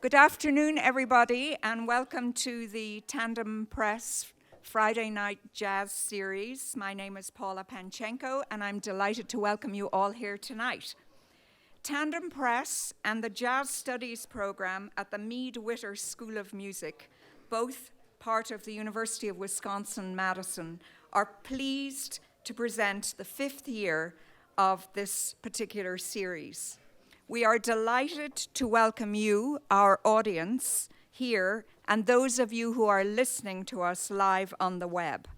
Good afternoon, everybody, and welcome to the Tandem Press Friday Night Jazz Series. My name is Paula Panczenko, and I'm delighted to welcome you all here tonight. Tandem Press and the Jazz Studies program at the Mead-Witter School of Music, both part of the University of Wisconsin-Madison, are pleased to present the 5th year of this particular series. We are delighted to welcome you, our audience, here, and those of you who are listening to us live on the web.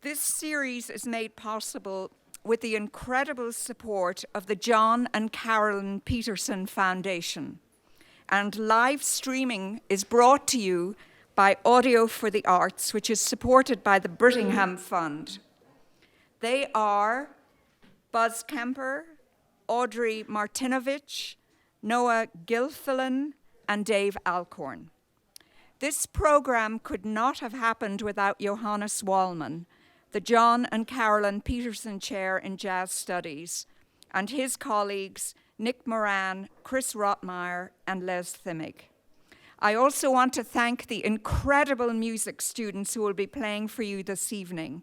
This series is made possible with the incredible support of the John and Carolyn Peterson Foundation, and live streaming is brought to you by Audio for the Arts, which is supported by the Brittingham Fund. They are Buzz Kemper, Audrey Martinovich, Noah Gilfillan, and Dave Alcorn. This program could not have happened without Johannes Wallmann, the John and Carolyn Peterson Chair in Jazz Studies, and his colleagues Nick Moran, Chris Rottmayer, and Les Thimig. I also want to thank the incredible music students who will be playing for you this evening.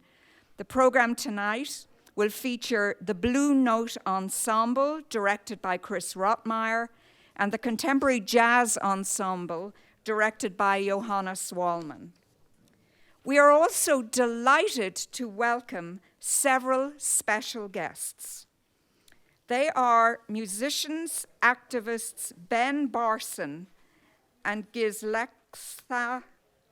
The program tonight will feature the Blue Note Ensemble, directed by Chris Rottmayer, and the Contemporary Jazz Ensemble, directed by Johannes Wallmann. We are also delighted to welcome several special guests. They are musicians, activists Ben Barson and Gizelxanath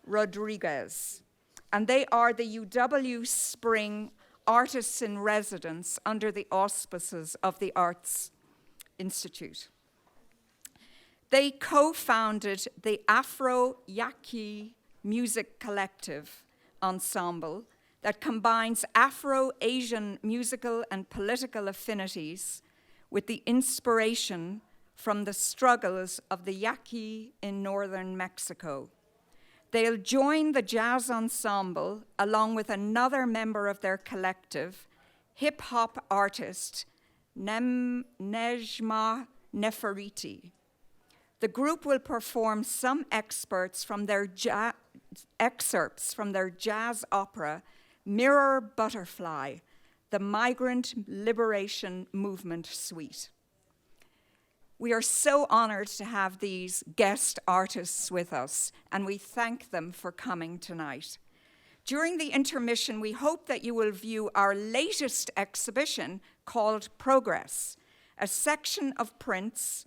Rodriguez, and they are the UW Spring Artists in Residence under the auspices of the Arts Institute. They co-founded the Afro Yaqui Music Collective ensemble that combines Afro-Asian musical and political affinities with the inspiration from the struggles of the Yaqui in northern Mexico. They'll join the Jazz Ensemble along with another member of their collective, hip-hop artist Nejma Neferiti. The group will perform some excerpts from their jazz opera, Mirror Butterfly, the Migrant Liberation Movement Suite. We are so honored to have these guest artists with us, and we thank them for coming tonight. During the intermission, we hope that you will view our latest exhibition called Progress, a section of prints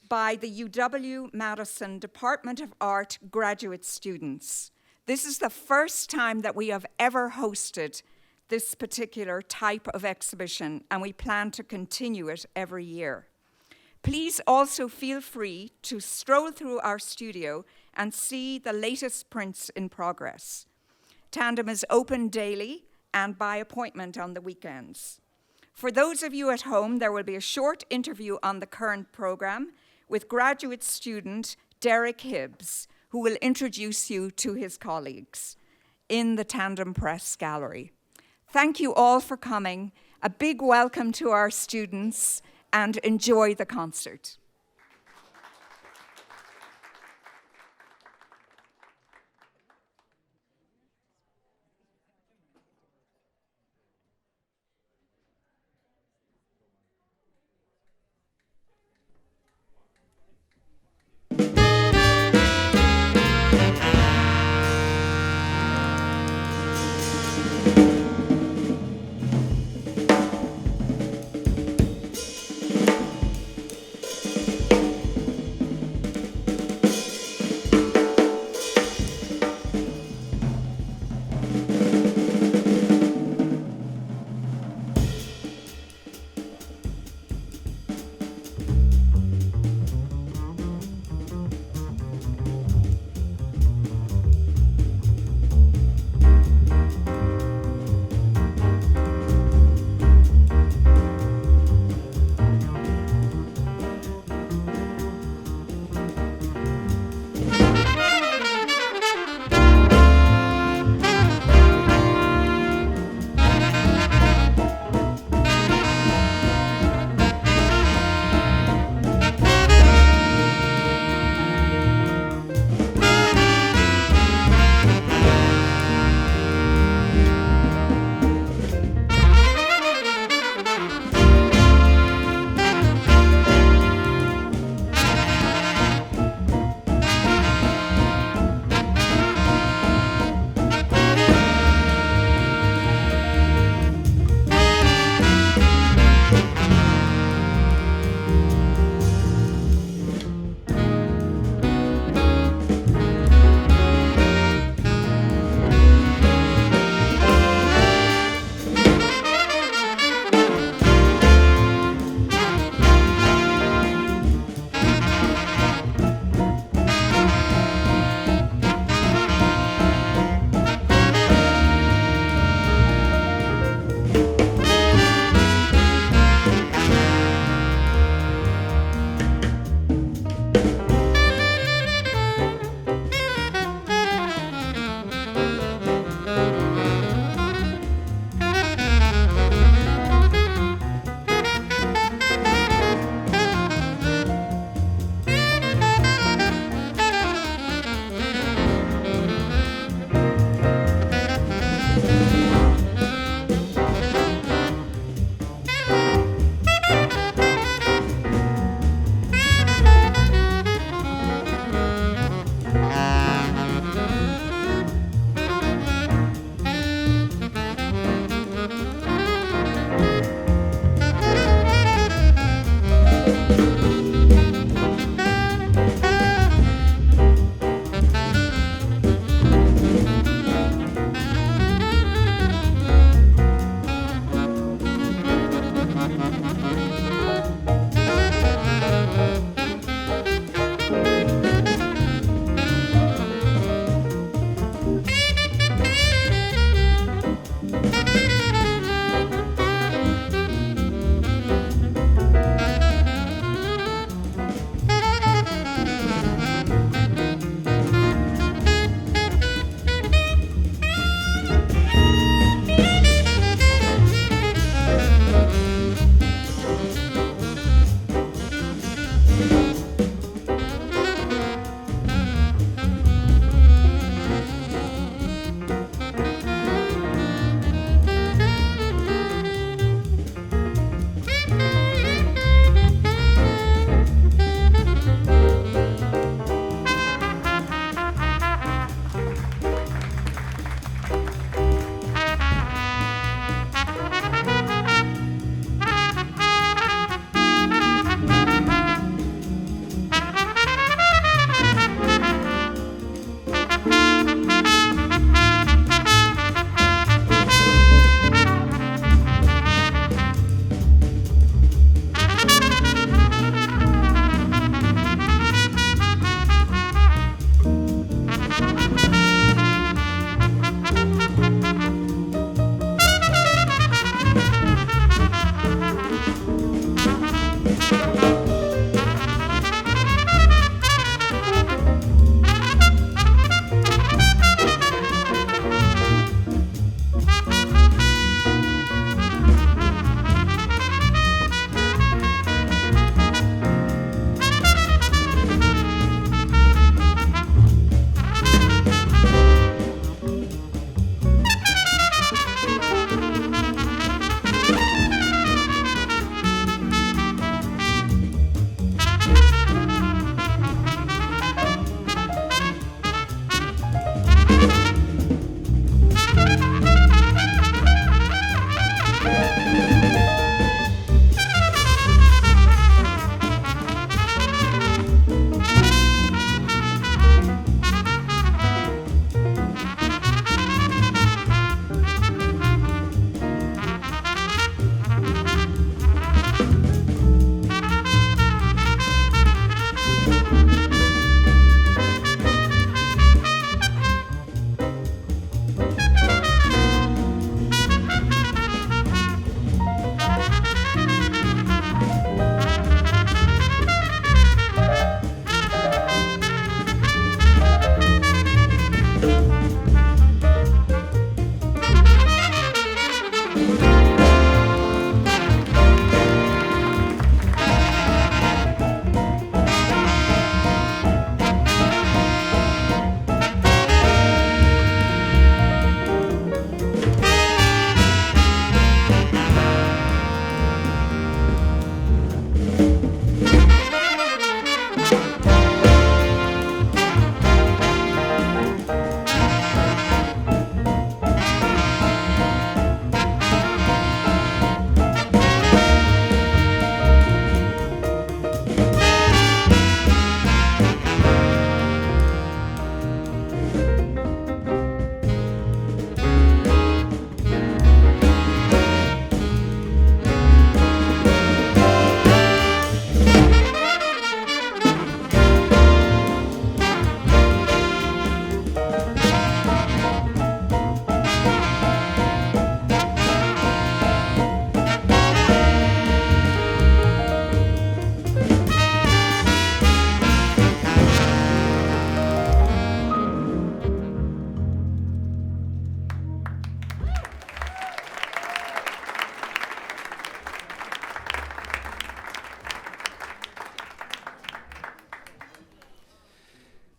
by the UW-Madison Department of Art graduate students. This is the first time that we have ever hosted this particular type of exhibition, and we plan to continue it every year. Please also feel free to stroll through our studio and see the latest prints in progress. Tandem is open daily and by appointment on the weekends. For those of you at home, there will be a short interview on the current program with graduate student Derek Hibbs, who will introduce you to his colleagues in the Tandem Press Gallery. Thank you all for coming. A big welcome to our students, and enjoy the concert.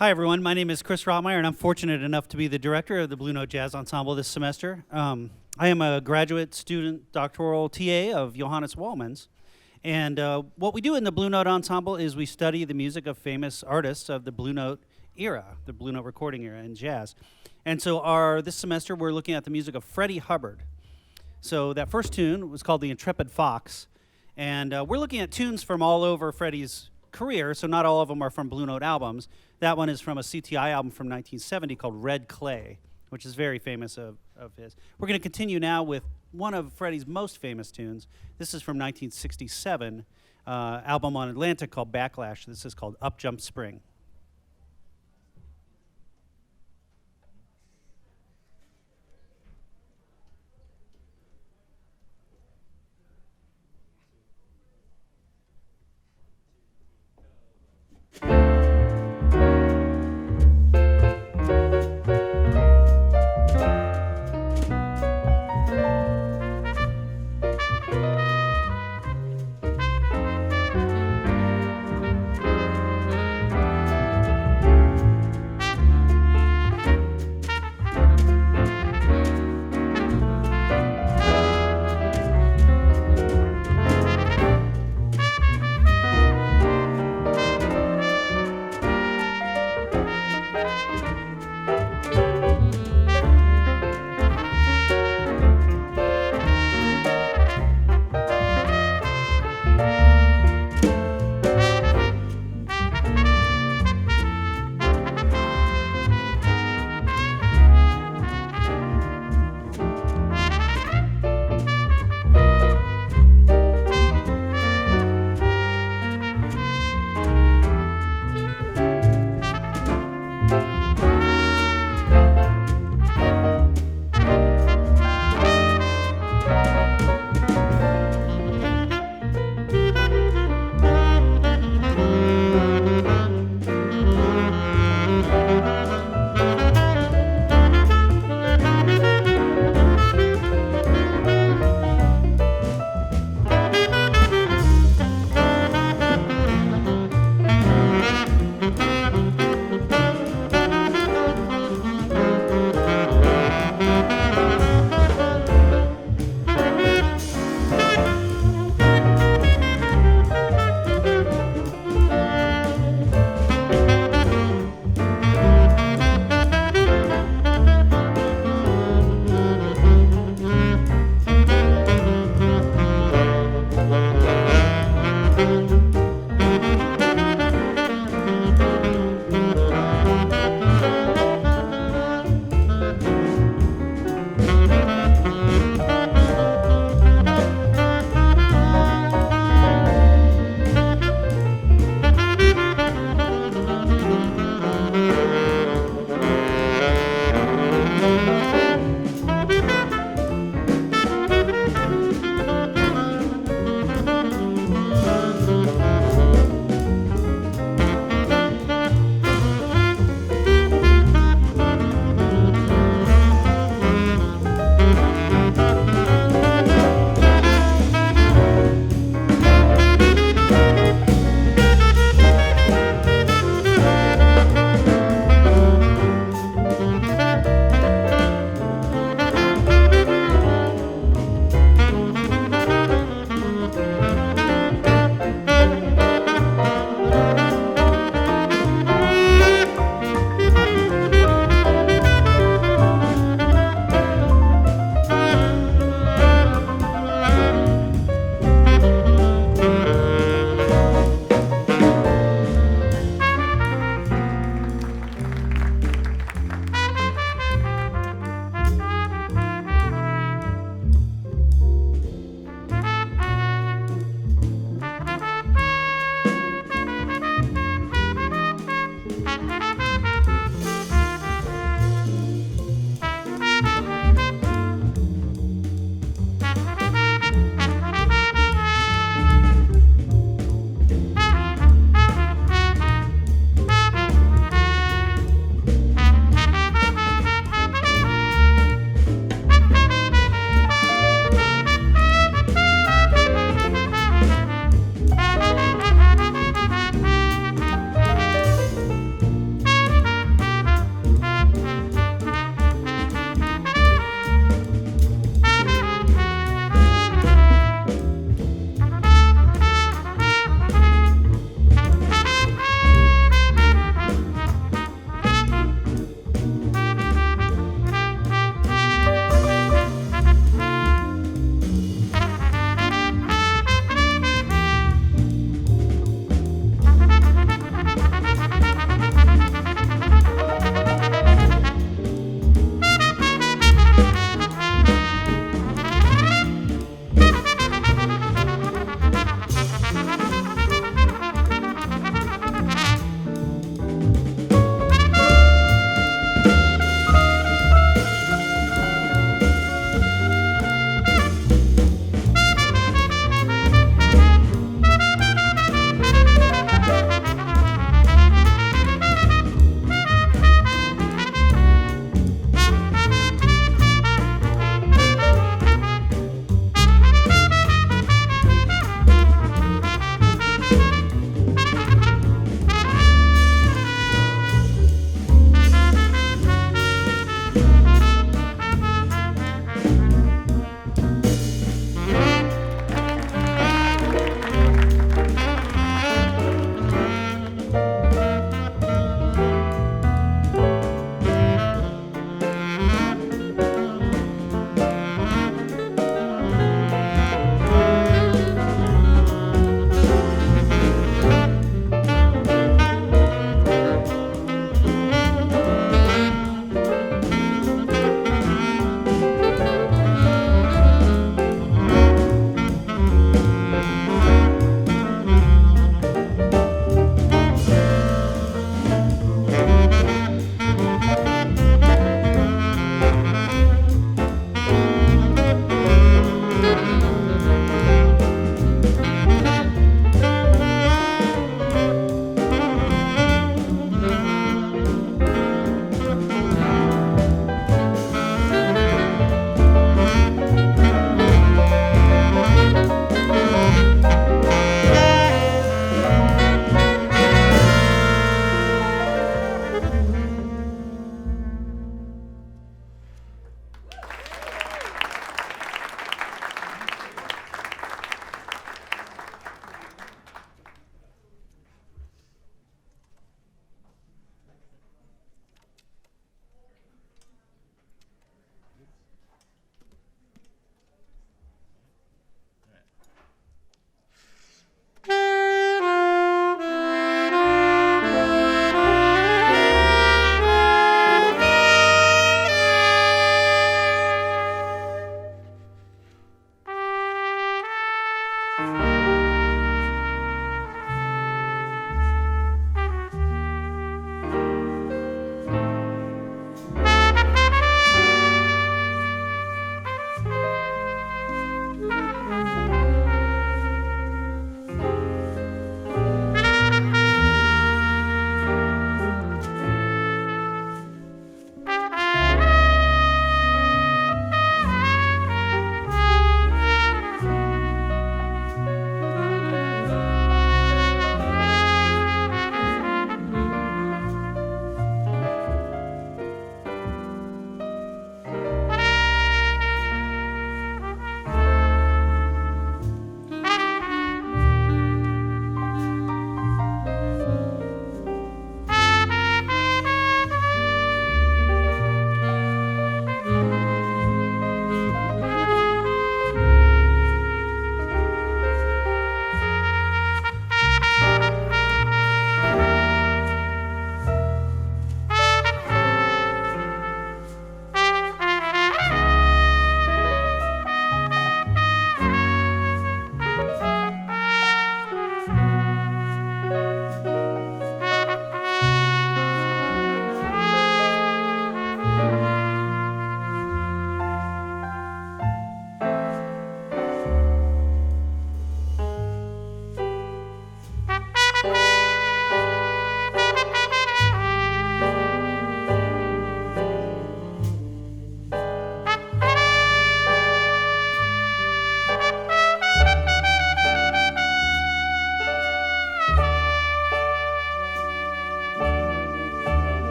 Hi, everyone. My name is Chris Rottmayer, and I'm fortunate enough to be the director of the Blue Note Jazz Ensemble this semester. I am a graduate student doctoral TA of Johannes Wallmann's. And what we do in the Blue Note Ensemble is we study the music of famous artists of the Blue Note era, the Blue Note recording era in jazz. And so this semester we're looking at the music of Freddie Hubbard. So that first tune was called The Intrepid Fox. And we're looking at tunes from all over Freddie's career, so not all of them are from Blue Note albums. That one is from a CTI album from 1970 called Red Clay, which is very famous of his. We're going to continue now with one of Freddie's most famous tunes. This is from 1967, album on Atlantic called Backlash. This is called Up Jump Spring.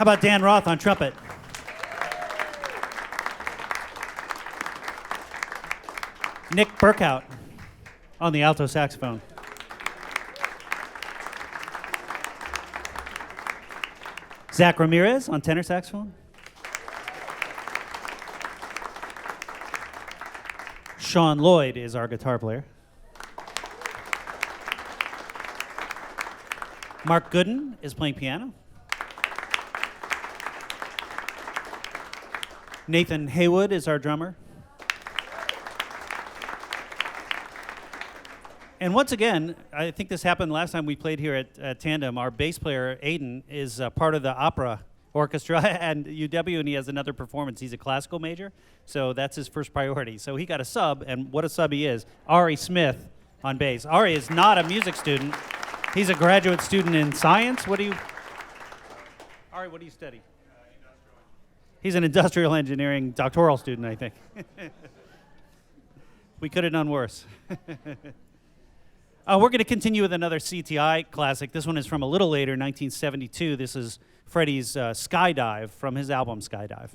How about Dan Roth on trumpet? Nick Burkout on the alto saxophone. Zach Ramirez on tenor saxophone. Sean Lloyd is our guitar player. Mark Gooden is playing piano. Nathan Haywood is our drummer. And once again, I think this happened last time we played here at Tandem. Our bass player, Aiden, is part of the opera orchestra at UW, and he has another performance. He's a classical major, so that's his first priority. So he got a sub, and what a sub he is. Ari Smith on bass. Ari is not a music student. He's a graduate student in science. Ari, what do you study? He's an industrial engineering doctoral student, I think. We could have done worse. We're going to continue with another CTI classic. This one is from a little later, 1972. This is Freddie's Skydive from his album Skydive.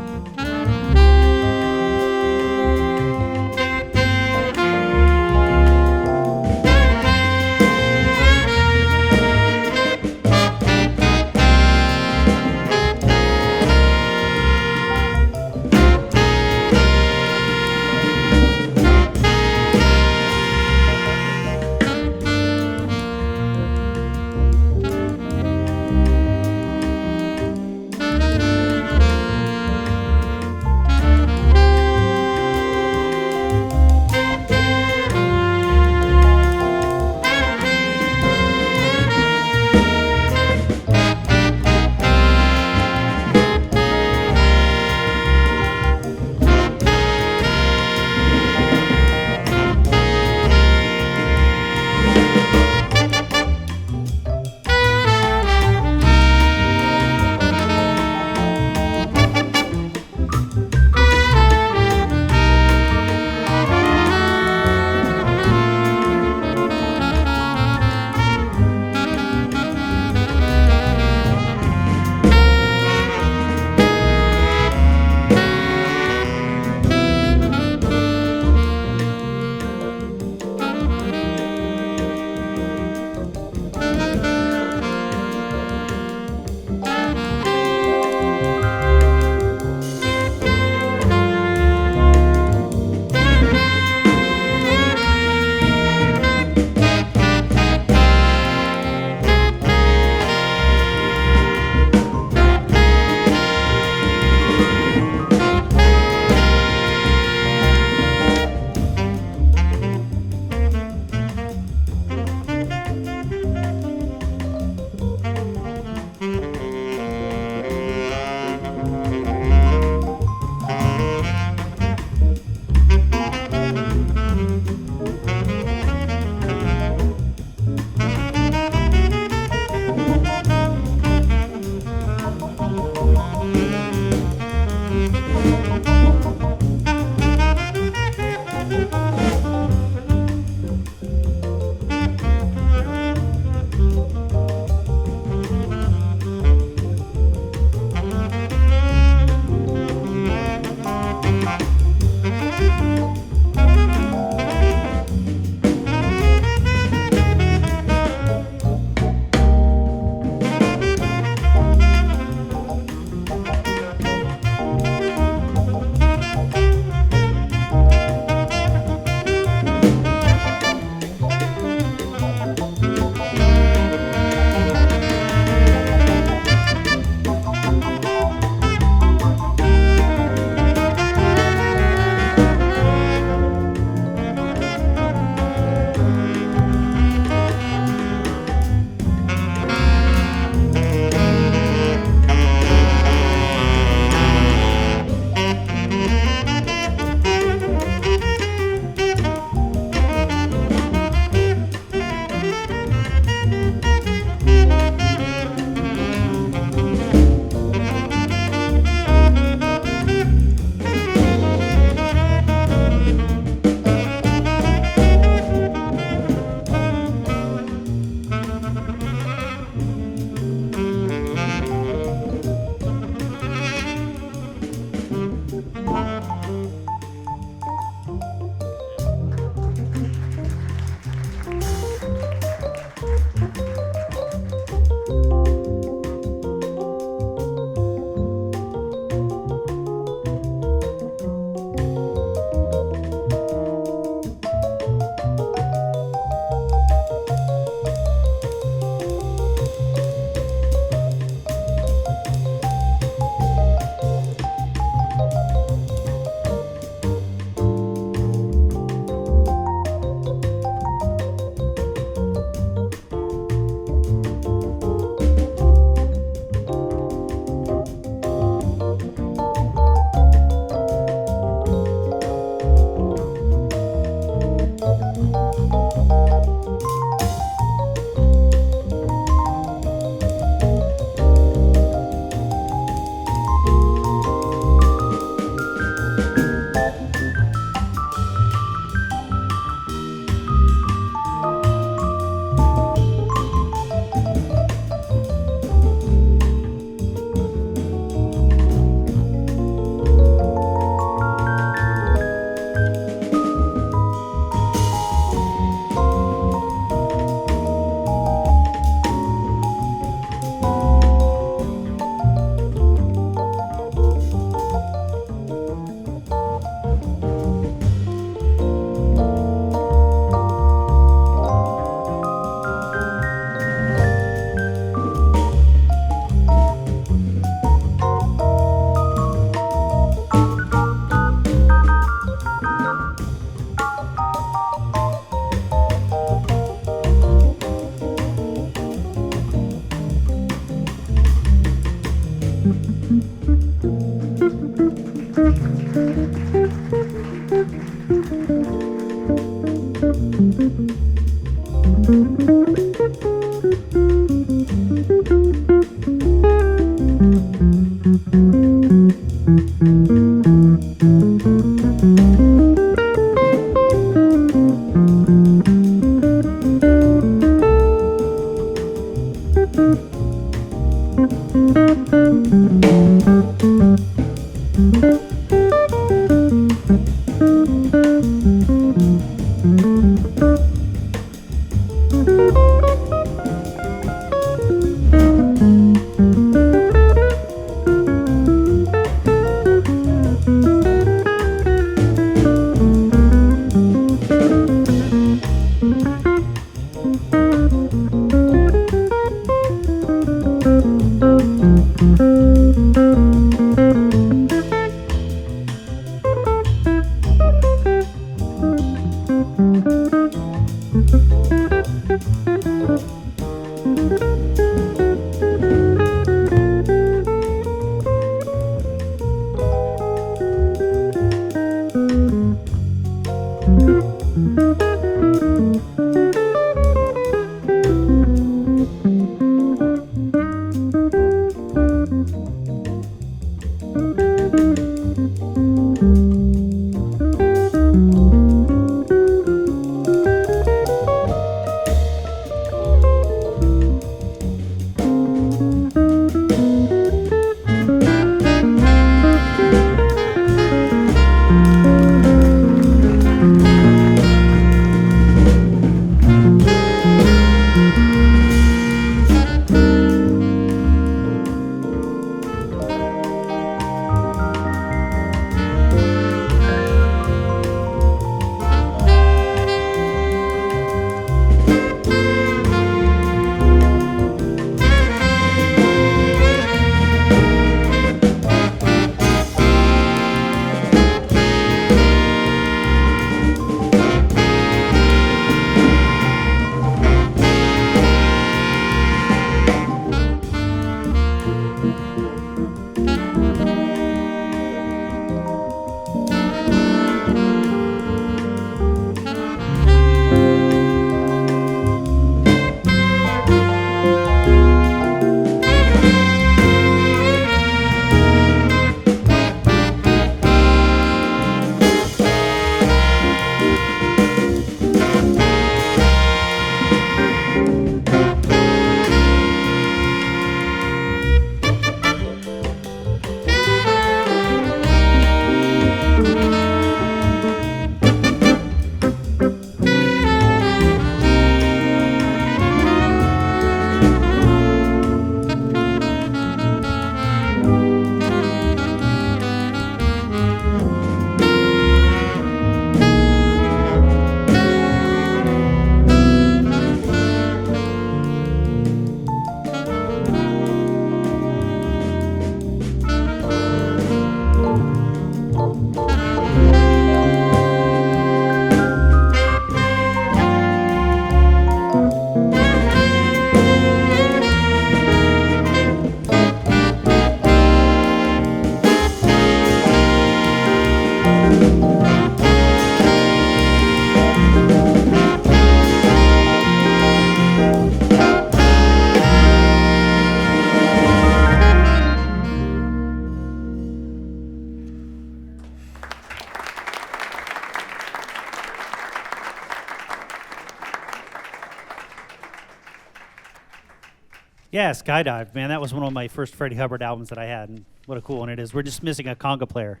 Yeah, Skydive, man. That was one of my first Freddie Hubbard albums that I had, and what a cool one it is. We're just missing a conga player.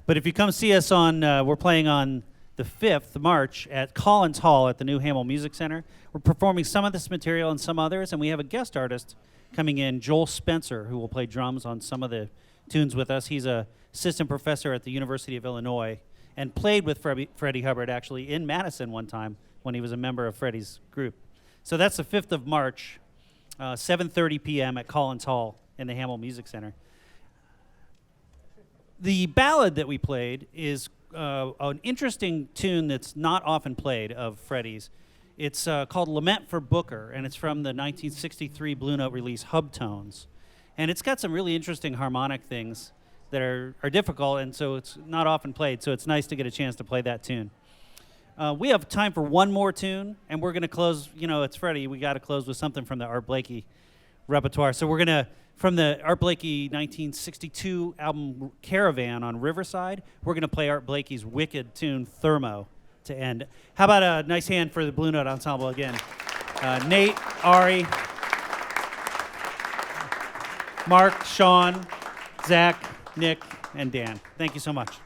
But if you come see us on, we're playing on the 5th of March at Collins Hall at the new Hamel Music Center. We're performing some of this material and some others, and we have a guest artist coming in, Joel Spencer, who will play drums on some of the tunes with us. He's a assistant professor at the University of Illinois and played with Freddie Hubbard actually in Madison one time when he was a member of Freddie's group. So that's the 5th of March. 7:30 p.m. at Collins Hall in the Hamel Music Center. The ballad that we played is an interesting tune that's not often played of Freddie's. It's called Lament for Booker, and it's from the 1963 Blue Note release Hub Tones. And it's got some really interesting harmonic things that are difficult, and so it's not often played, so it's nice to get a chance to play that tune. We have time for one more tune, and we're going to close, you know, it's Freddie, we got to close with something from the Art Blakey repertoire. So we're going to, from the Art Blakey 1962 album Caravan on Riverside, we're going to play Art Blakey's wicked tune Thermo to end. How about a nice hand for the Blue Note Ensemble again? Nate, Ari, Mark, Sean, Zach, Nick, and Dan. Thank you so much.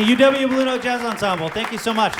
UW Blue Note Jazz Ensemble. Thank you so much.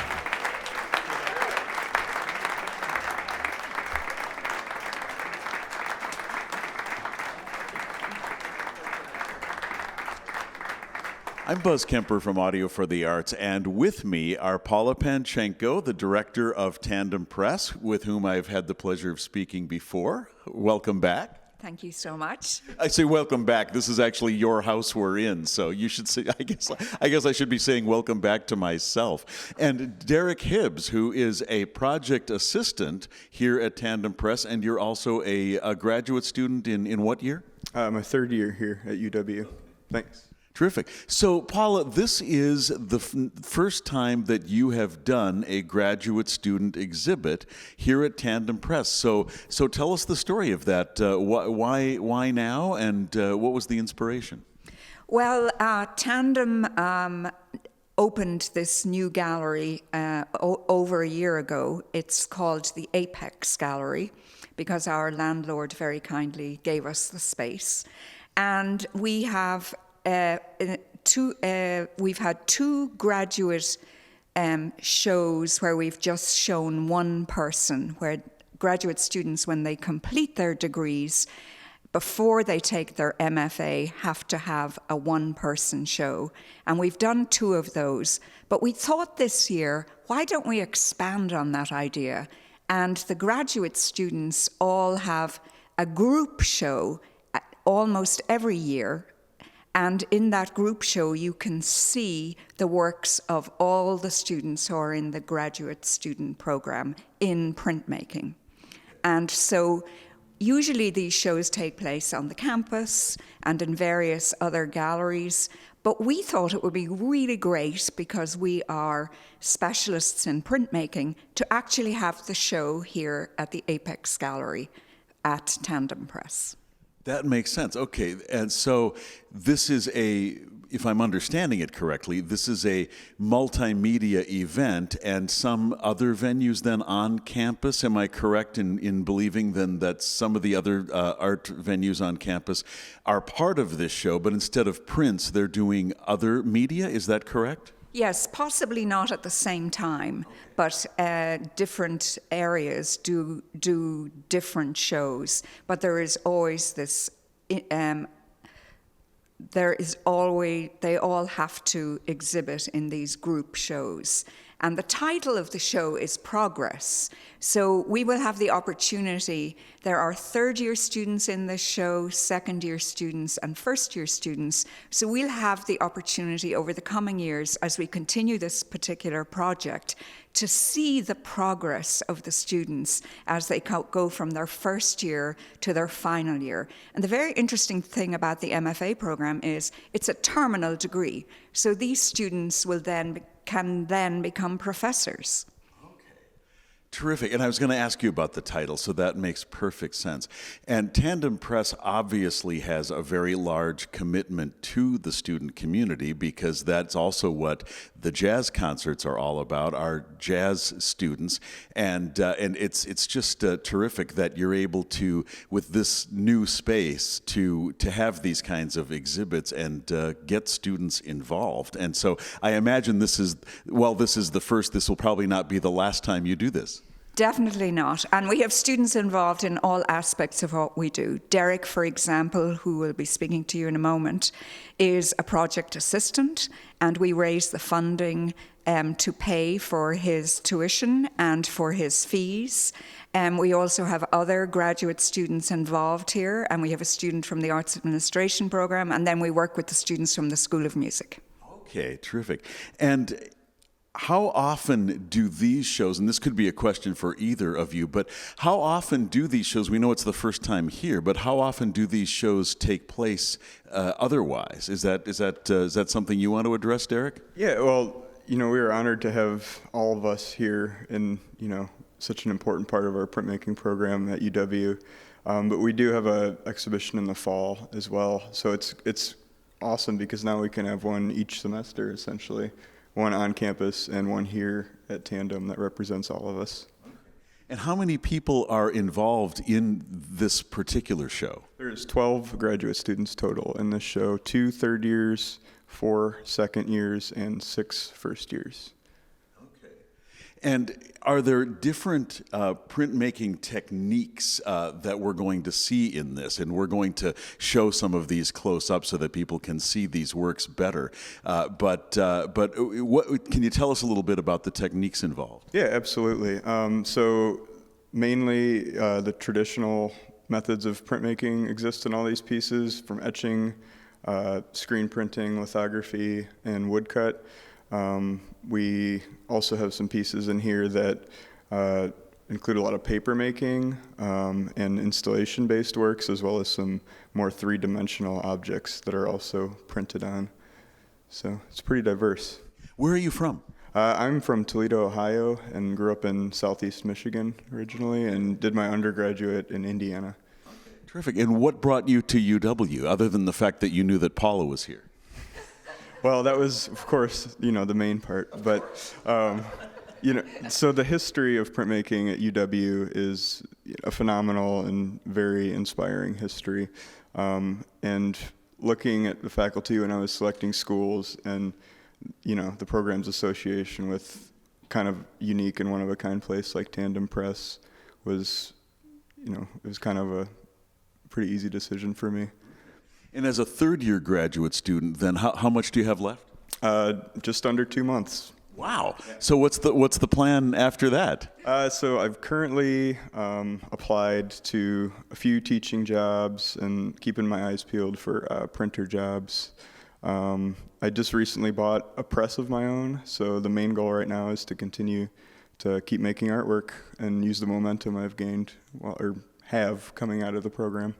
I'm Buzz Kemper from Audio for the Arts, and with me are Paula Panczenko, the director of Tandem Press, with whom I've had the pleasure of speaking before. Welcome back. Thank you so much. I say welcome back. This is actually your house we're in, so you should say, I guess I should be saying welcome back to myself. And Derek Hibbs, who is a project assistant here at Tandem Press, and you're also a graduate student in what year? My third year here at UW. Thanks. Terrific. So, Paula, this is the first time that you have done a graduate student exhibit here at Tandem Press. So tell us the story of that. Why now, and what was the inspiration? Well, Tandem opened this new gallery over a year ago. It's called the Apex Gallery because our landlord very kindly gave us the space. And we have we've had two graduate shows where we've just shown one person, where graduate students, when they complete their degrees, before they take their MFA, have to have a one-person show. And we've done two of those. But we thought this year, why don't we expand on that idea? And the graduate students all have a group show almost every year. And in that group show, you can see the works of all the students who are in the graduate student program in printmaking. And so usually these shows take place on the campus and in various other galleries. But we thought it would be really great, because we are specialists in printmaking, to actually have the show here at the Apex Gallery at Tandem Press. That makes sense. Okay, and so this is if I'm understanding it correctly, this is a multimedia event, and some other venues then on campus. Am I correct in believing then that some of the other art venues on campus are part of this show, but instead of prints, they're doing other media? Is that correct? Yes, possibly not at the same time, but different areas do different shows. But there is always this, they all have to exhibit in these group shows. And the title of the show is Progress. So we will have the opportunity, there are third-year students in this show, second-year students, and first-year students. So we'll have the opportunity over the coming years, as we continue this particular project, to see the progress of the students as they go from their first year to their final year. And the very interesting thing about the MFA program is it's a terminal degree. So these students can then become professors. Terrific. And I was going to ask you about the title, so that makes perfect sense. And Tandem Press obviously has a very large commitment to the student community, because that's also what the jazz concerts are all about, our jazz students. And it's just terrific that you're able to, with this new space, to have these kinds of exhibits and get students involved. And so I imagine this is the first, this will probably not be the last time you do this. Definitely not. And we have students involved in all aspects of what we do. Derek, for example, who will be speaking to you in a moment, is a project assistant, and we raise the funding to pay for his tuition and for his fees. We also have other graduate students involved here, and we have a student from the Arts Administration program, and then we work with the students from the School of Music. Okay, terrific. And how often do these shows, and this could be a question for either of you, but how often do these shows, we know it's the first time here, but how often do these shows take place otherwise? Is that something you want to address, Derek? Yeah, well, we are honored to have all of us here in, such an important part of our printmaking program at UW. But we do have an exhibition in the fall as well. So it's awesome, because now we can have one each semester, essentially. One on campus and one here at Tandem that represents all of us. And how many people are involved in this particular show? There's 12 graduate students total in this show, 2 third years, 4 second years, and 6 first years. Okay. And are there different printmaking techniques that we're going to see in this? And we're going to show some of these close up so that people can see these works better. But what, can you tell us a little bit about the techniques involved? Yeah, absolutely. So mainly the traditional methods of printmaking exist in all these pieces, from etching, screen printing, lithography, and woodcut. We also have some pieces in here that include a lot of paper making and installation-based works, as well as some more three-dimensional objects that are also printed on. So it's pretty diverse. Where are you from? I'm from Toledo, Ohio, and grew up in southeast Michigan originally, and did my undergraduate in Indiana. Terrific. And what brought you to UW, other than the fact that you knew that Paula was here? Well, that was, of course, the main part. But, so the history of printmaking at UW is a phenomenal and very inspiring history. And looking at the faculty when I was selecting schools and, the program's association with kind of unique and one-of-a-kind place like Tandem Press was, it was kind of a pretty easy decision for me. And as a third-year graduate student, then how much do you have left? Just under 2 months. Wow. So what's the plan after that? So I've currently applied to a few teaching jobs and keeping my eyes peeled for printer jobs. I just recently bought a press of my own, so the main goal right now is to continue to keep making artwork and use the momentum I've gained or have coming out of the program.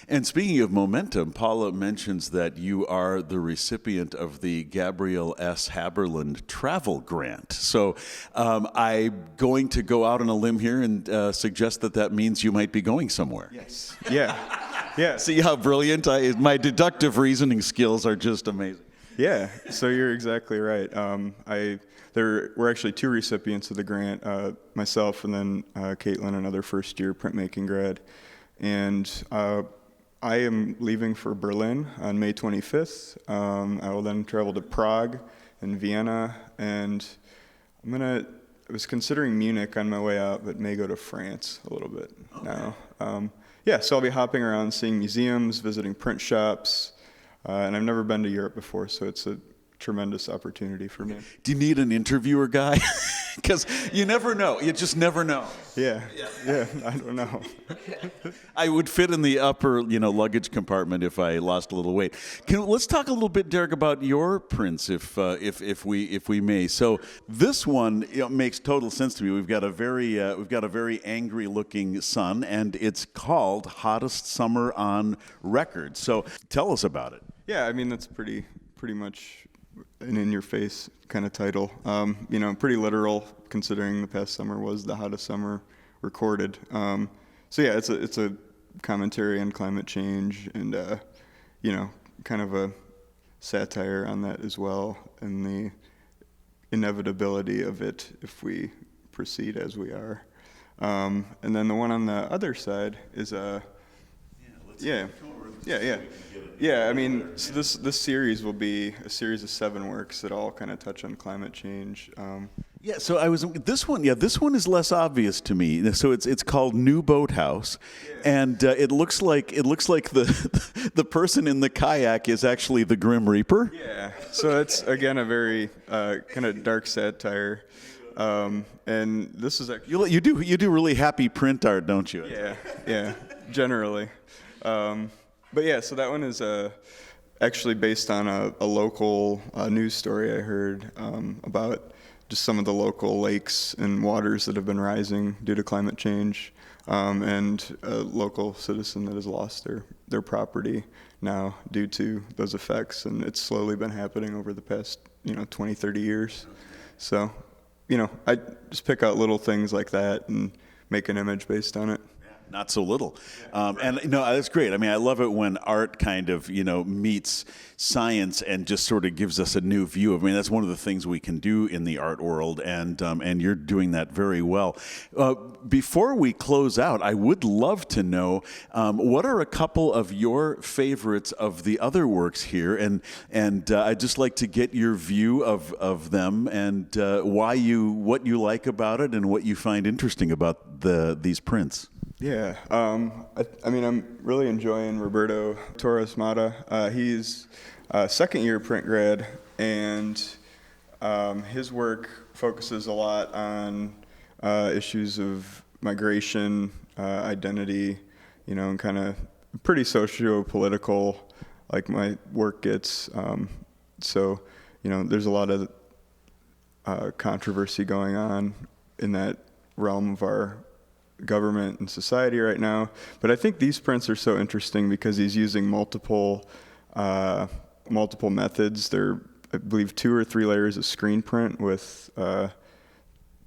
And speaking of momentum, Paula mentions that you are the recipient of the Gabriel S. Haberland Travel Grant. So I'm going to go out on a limb here and suggest that means you might be going somewhere. Yes. Yeah. Yeah. See how brilliant my deductive reasoning skills are just amazing. Yeah. So you're exactly right. There were actually 2 recipients of the grant, myself and then Caitlin, another first-year printmaking grad. And I am leaving for Berlin on May 25th. I will then travel to Prague and Vienna, and I was considering Munich on my way out, but may go to France a little bit now. So I'll be hopping around, seeing museums, visiting print shops, and I've never been to Europe before, so it's a tremendous opportunity for me. Do you need an interviewer guy? Because you never know. You just never know. Yeah, I don't know. I would fit in the upper, luggage compartment if I lost a little weight. Let's talk a little bit, Derek, about your prints, if we may. So this one makes total sense to me. We've got a very angry-looking sun, and it's called "Hottest Summer on Record." So tell us about it. Yeah, I mean that's pretty much an in-your-face kind of title. Pretty literal, considering the past summer was the hottest summer recorded. It's a commentary on climate change and kind of a satire on that as well, and the inevitability of it if we proceed as we are. And then the one on the other side is Yeah, I mean, so this series will be a series of 7 works that all kind of touch on climate change. This one is less obvious to me. So it's called New Boathouse, and it looks like the person in the kayak is actually the Grim Reaper. Yeah, so it's again a very kind of dark satire, and this is actually you do really happy print art, don't you? Yeah, generally. So that one is actually based on a local news story I heard about just some of the local lakes and waters that have been rising due to climate change, and a local citizen that has lost their property now due to those effects, and it's slowly been happening over the past 20, 30 years. So, I just pick out little things like that and make an image based on it. Not so little. And that's great. I mean, I love it when art kind of, meets science and just sort of gives us a new view. I mean, that's one of the things we can do in the art world, and you're doing that very well. Before we close out, I would love to know what are a couple of your favorites of the other works here, and I'd just like to get your view of them and what you like about it and what you find interesting about these prints. Yeah, I mean, I'm really enjoying Roberto Torres Mata. He's a second-year print grad, and his work focuses a lot on issues of migration, identity, and kind of pretty socio-political, like my work gets. So, there's a lot of controversy going on in that realm of our government and society right now. But I think these prints are so interesting because he's using multiple methods. There are, I believe, 2 or 3 layers of screen print with an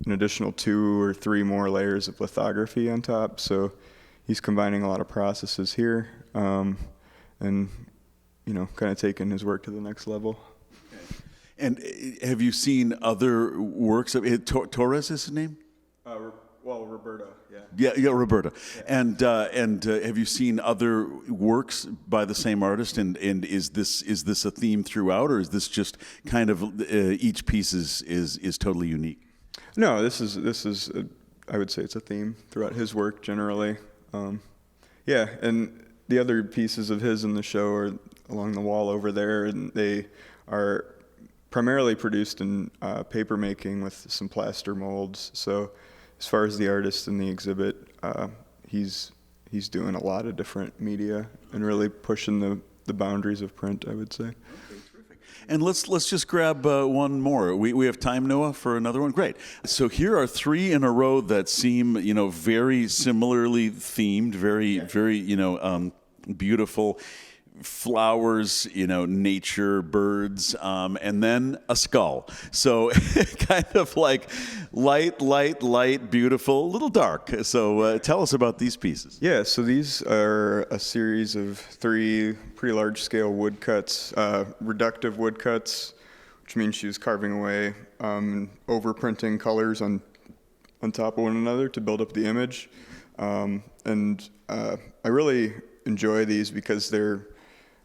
additional 2 or 3 more layers of lithography on top. So he's combining a lot of processes here, and kind of taking his work to the next level. And have you seen other works of Torres is his name? Roberta, yeah. Yeah, Roberta. Yeah. And have you seen other works by the same artist? And is this a theme throughout, or is this just kind of each piece is totally unique? No, this is I would say it's a theme throughout his work generally. Yeah, and the other pieces of his in the show are along the wall over there, and they are primarily produced in paper making with some plaster molds. So as far as the artist in the exhibit, he's doing a lot of different media and really pushing the boundaries of print, I would say. Okay, terrific. And let's just grab one more. We have time, Noah, for another one? Great. So here are 3 in a row that seem, very similarly themed, very beautiful. Flowers, nature, birds, and then a skull. So kind of like light, beautiful, a little dark. So tell us about these pieces. Yeah, so these are a series of 3 pretty large-scale woodcuts, reductive woodcuts, which means she was carving away, overprinting colors on top of one another to build up the image. And I really enjoy these because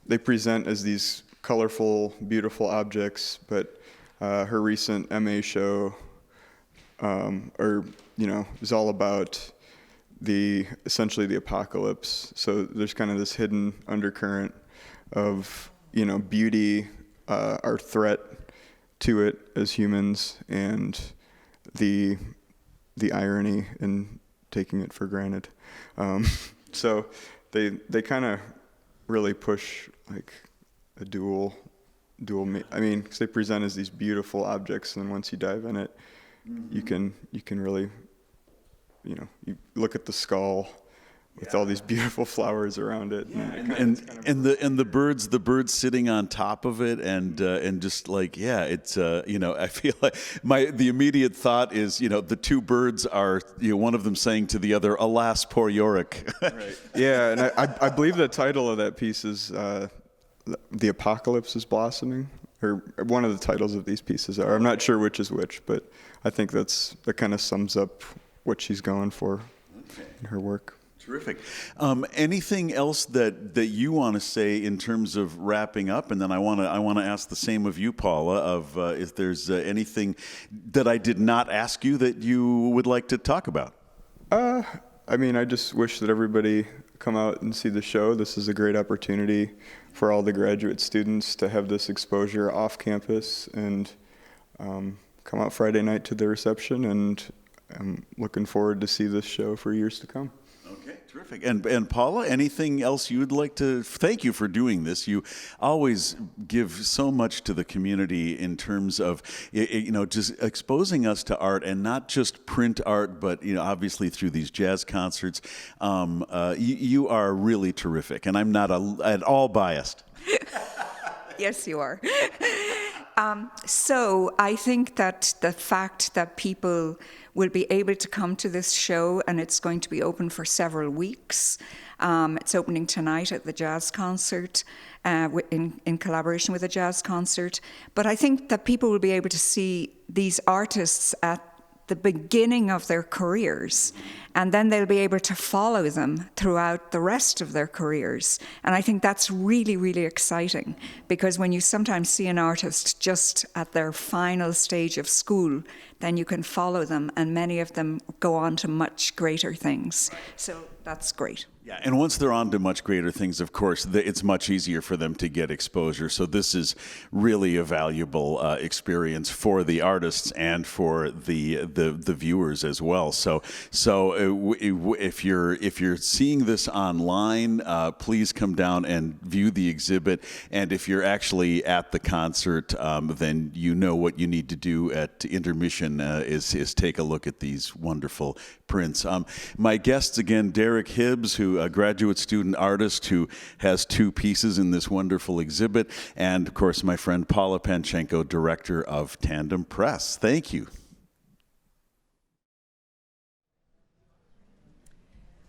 they present as these colorful, beautiful objects, but her recent MA show, is all about essentially the apocalypse. So there's kind of this hidden undercurrent of, beauty, our threat to it as humans, and the irony in taking it for granted. So they kind of really push like a dual. Because they present as these beautiful objects, and then once you dive in it, you can really, you look at the skull with all these beautiful flowers around it, and the birds sitting on top of it, and just like it's I feel like the immediate thought is the 2 birds are one of them saying to the other, "Alas, poor Yorick." Right. Yeah, and I believe the title of that piece is "The Apocalypse is Blossoming," or one of the titles of these pieces are. I'm not sure which is which, but I think that kind of sums up what she's going for in her work. Terrific. Anything else that you want to say in terms of wrapping up? And then I want to ask the same of you, Paula, of if there's anything that I did not ask you that you would like to talk about. I just wish that everybody come out and see the show. This is a great opportunity for all the graduate students to have this exposure off campus, and come out Friday night to the reception, and I'm looking forward to see this show for years to come. Okay, terrific. And Paula, anything else you would like to? Thank you for doing this. You always give so much to the community in terms of just exposing us to art, and not just print art, but obviously through these jazz concerts. You are really terrific, and I'm not at all biased. Yes, you are. So I think that the fact that people will be able to come to this show, and it's going to be open for several weeks. It's opening tonight at the jazz concert, in collaboration with a jazz concert. But I think that people will be able to see these artists at the beginning of their careers, and then they'll be able to follow them throughout the rest of their careers. And I think that's really, really exciting, because when you sometimes see an artist just at their final stage of school, then you can follow them, and many of them go on to much greater things. So that's great. Yeah, and once they're on to much greater things, of course, it's much easier for them to get exposure. So this is really a valuable experience for the artists and for the viewers as well. So if you're seeing this online, please come down and view the exhibit. And if you're actually at the concert, then you know what you need to do at Intermission is take a look at these wonderful prints. My guests again, Derek Hibbs, who a graduate student artist who has 2 pieces in this wonderful exhibit, and of course my friend Paula Panczenko, director of Tandem Press. Thank you.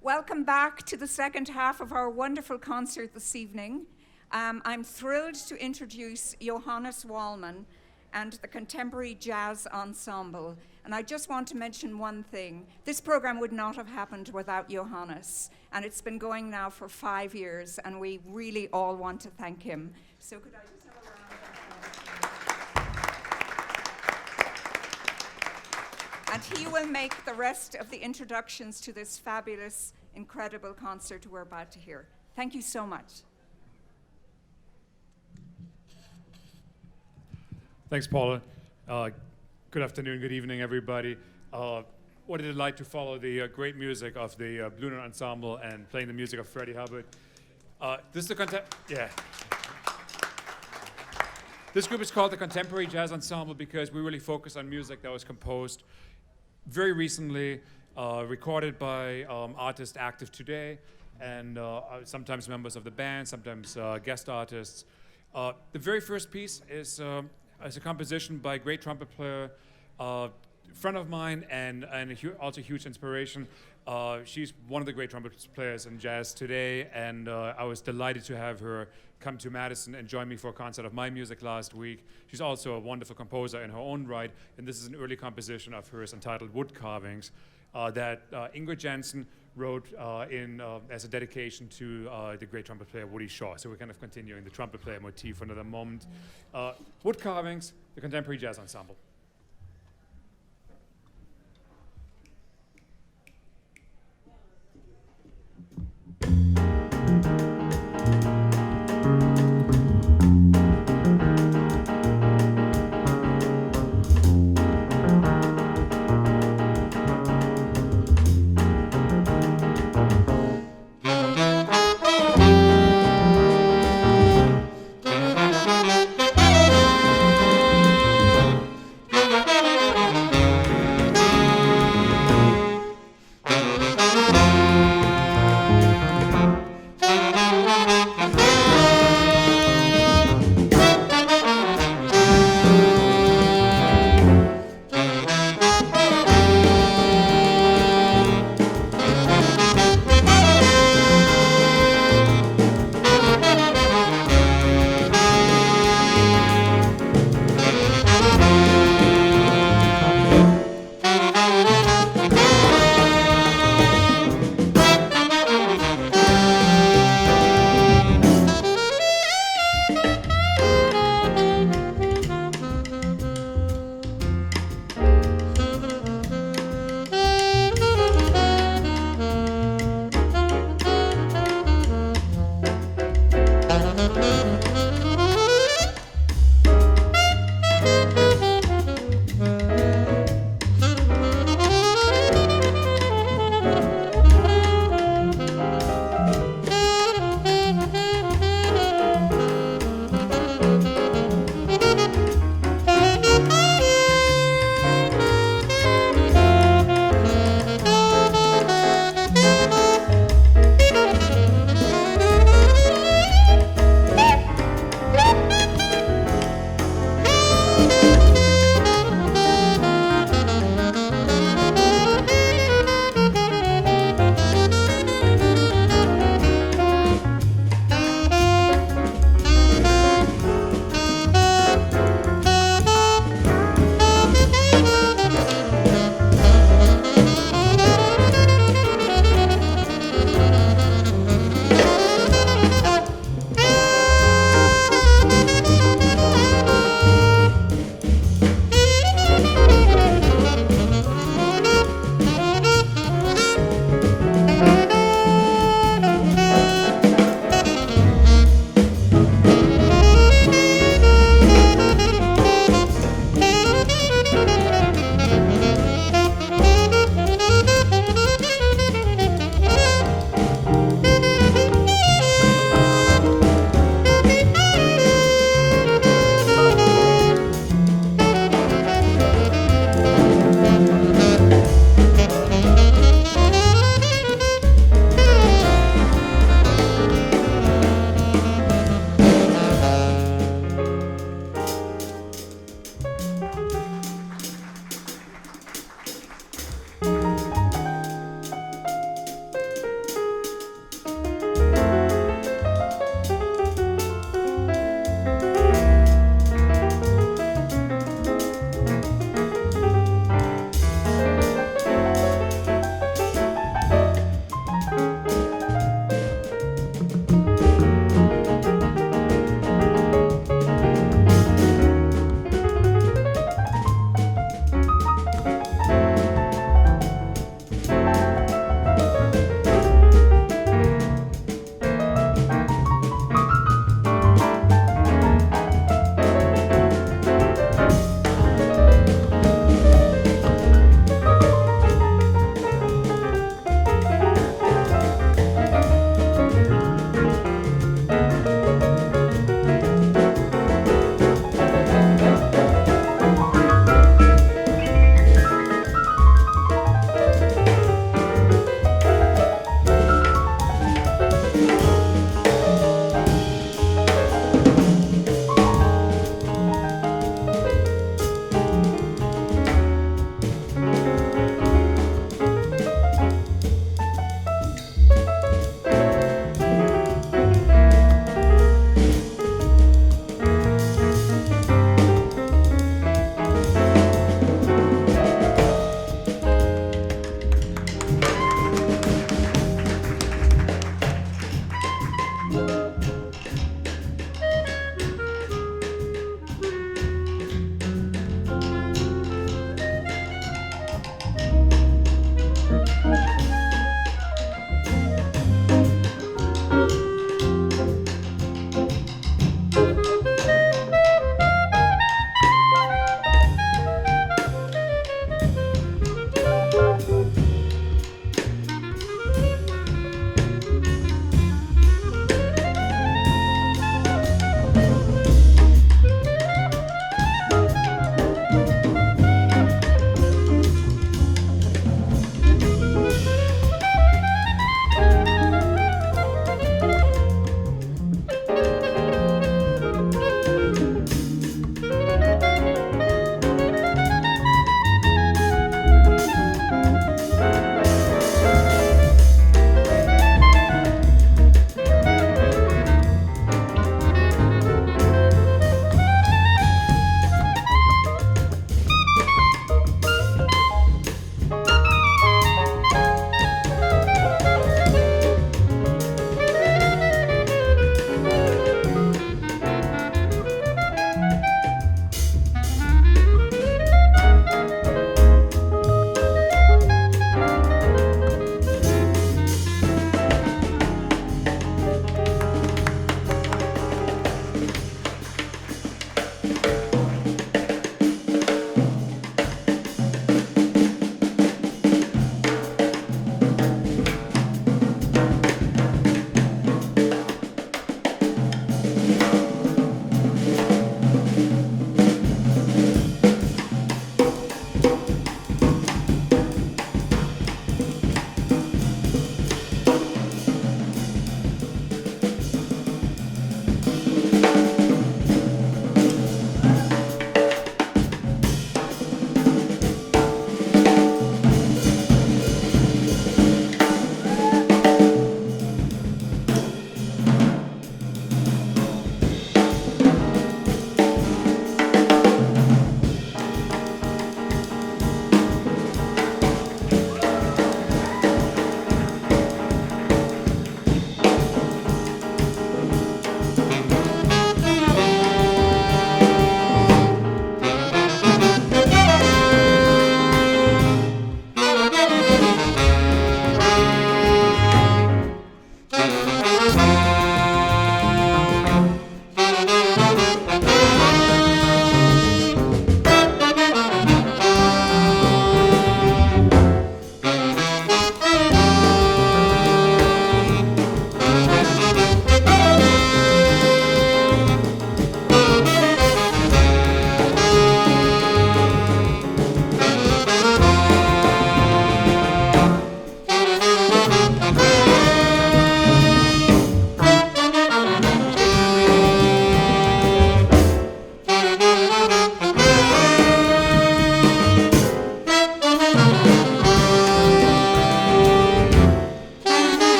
Welcome back to the second half of our wonderful concert this evening. I'm thrilled to introduce Johannes Wallmann and the Contemporary Jazz Ensemble. And I just want to mention one thing. This program would not have happened without Johannes. And it's been going now for 5 years, and we really all want to thank him. So could I just have a round of applause? And he will make the rest of the introductions to this fabulous, incredible concert we're about to hear. Thank you so much. Thanks, Paula. Good afternoon, good evening, everybody. What a delight to follow the great music of the Blue Note Ensemble and playing the music of Freddie Hubbard. This group is called the Contemporary Jazz Ensemble because we really focus on music that was composed very recently, recorded by artists active today, and sometimes members of the band, sometimes guest artists. The very first piece is a composition by a great trumpet player, friend of mine, and also a huge inspiration. She's one of the great trumpet players in jazz today, and I was delighted to have her come to Madison and join me for a concert of my music last week. She's also a wonderful composer in her own right, and this is an early composition of hers entitled Wood Carvings that Ingrid Jensen wrote as a dedication to the great trumpet player Woody Shaw. So we're kind of continuing the trumpet player motif for another moment. Wood Carvings, the Contemporary Jazz Ensemble.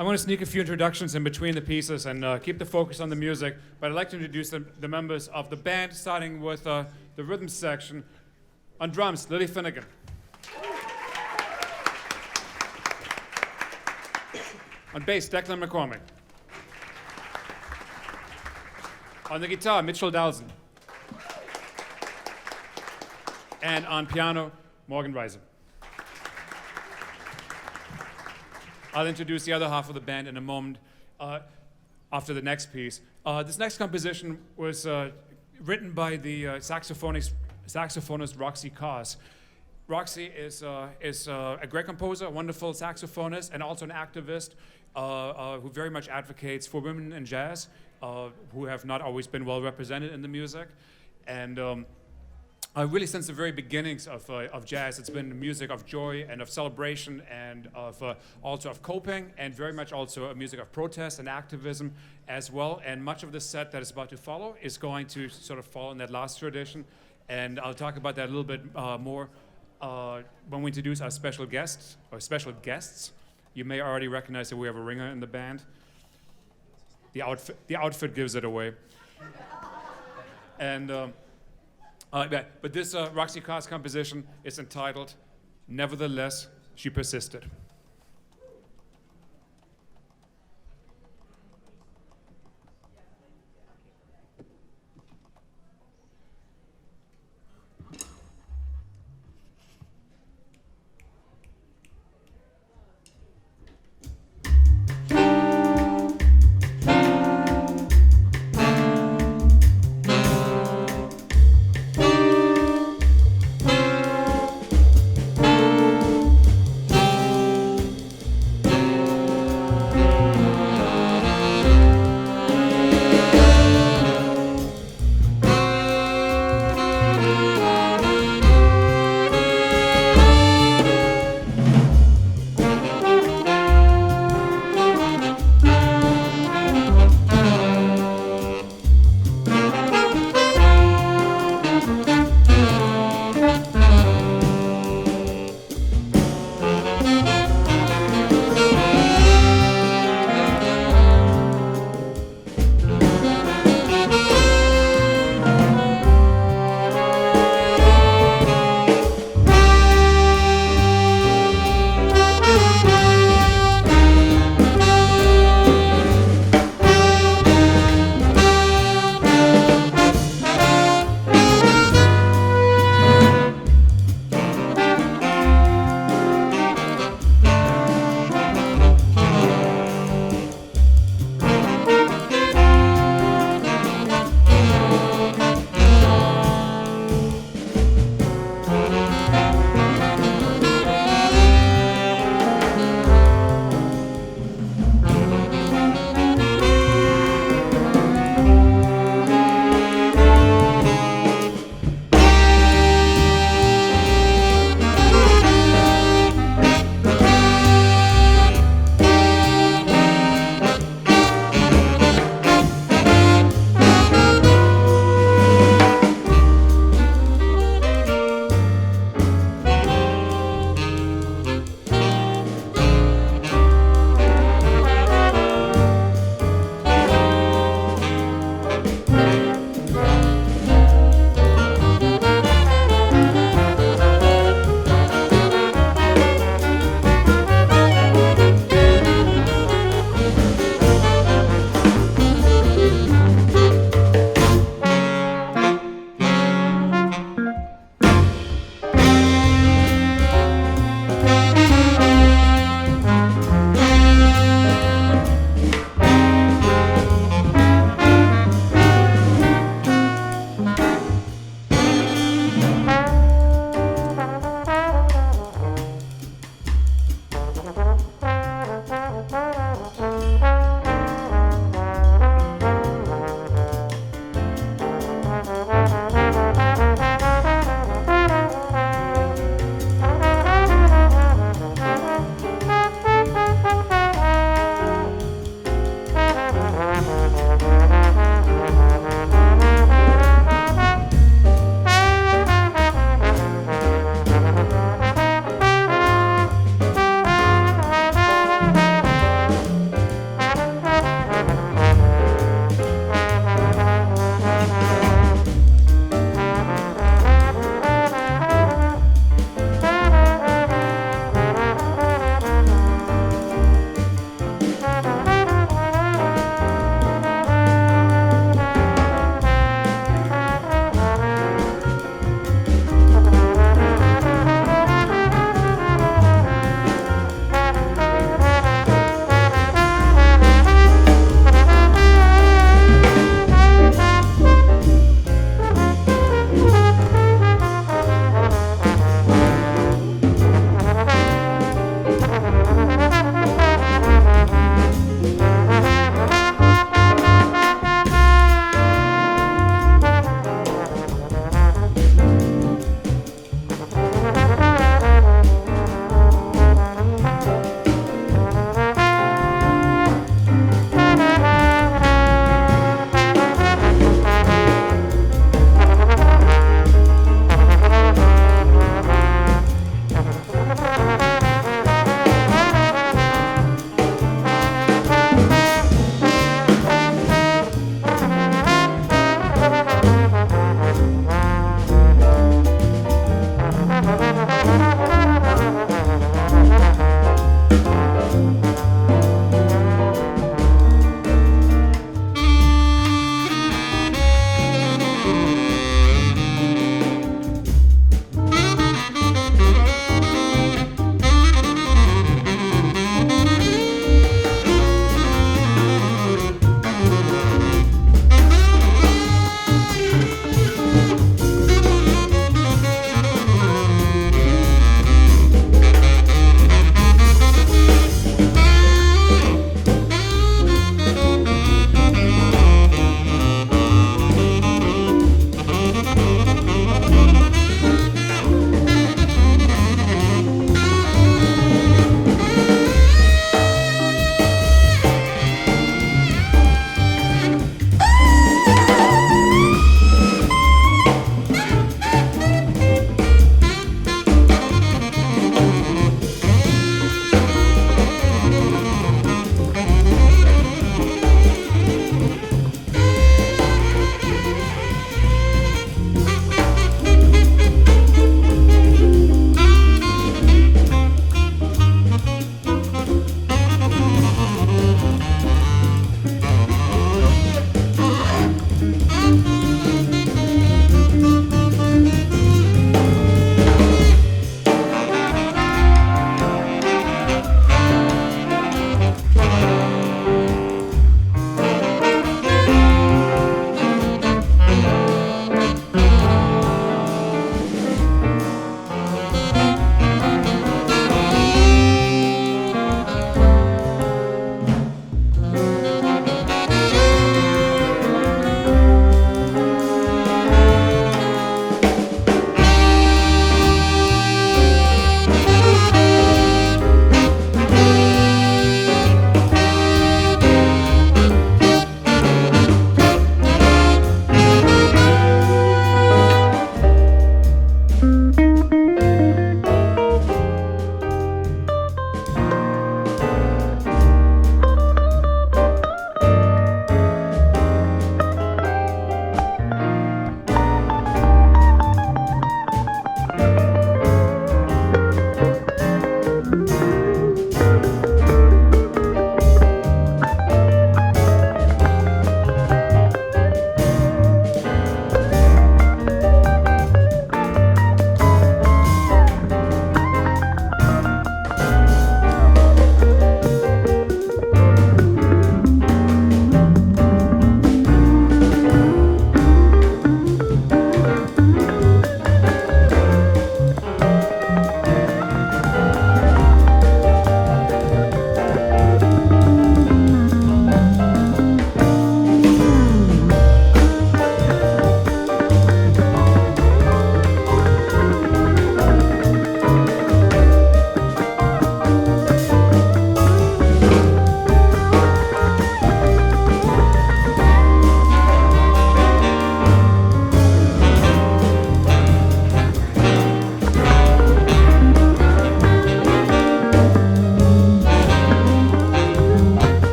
I'm going to sneak a few introductions in between the pieces and keep the focus on the music, but I'd like to introduce the members of the band, starting with the rhythm section. On drums, Lily Finnegan. On bass, Declan McCormick. On the guitar, Mitchell Dowson. And on piano, Morgan Reiser. I'll introduce the other half of the band in a moment after the next piece. This next composition was written by the saxophonist Roxy Cause. Roxy is a great composer, a wonderful saxophonist, and also an activist who very much advocates for women in jazz who have not always been well represented in the music. And really, since the very beginnings of jazz, it's been music of joy and of celebration and also of coping, and very much also a music of protest and activism as well. And much of the set that is about to follow is going to sort of follow in that last tradition. And I'll talk about that a little bit more when we introduce our special guests. You may already recognize that we have a ringer in the band. The outfit gives it away. And but this Roxy Cause composition is entitled "Nevertheless, She Persisted."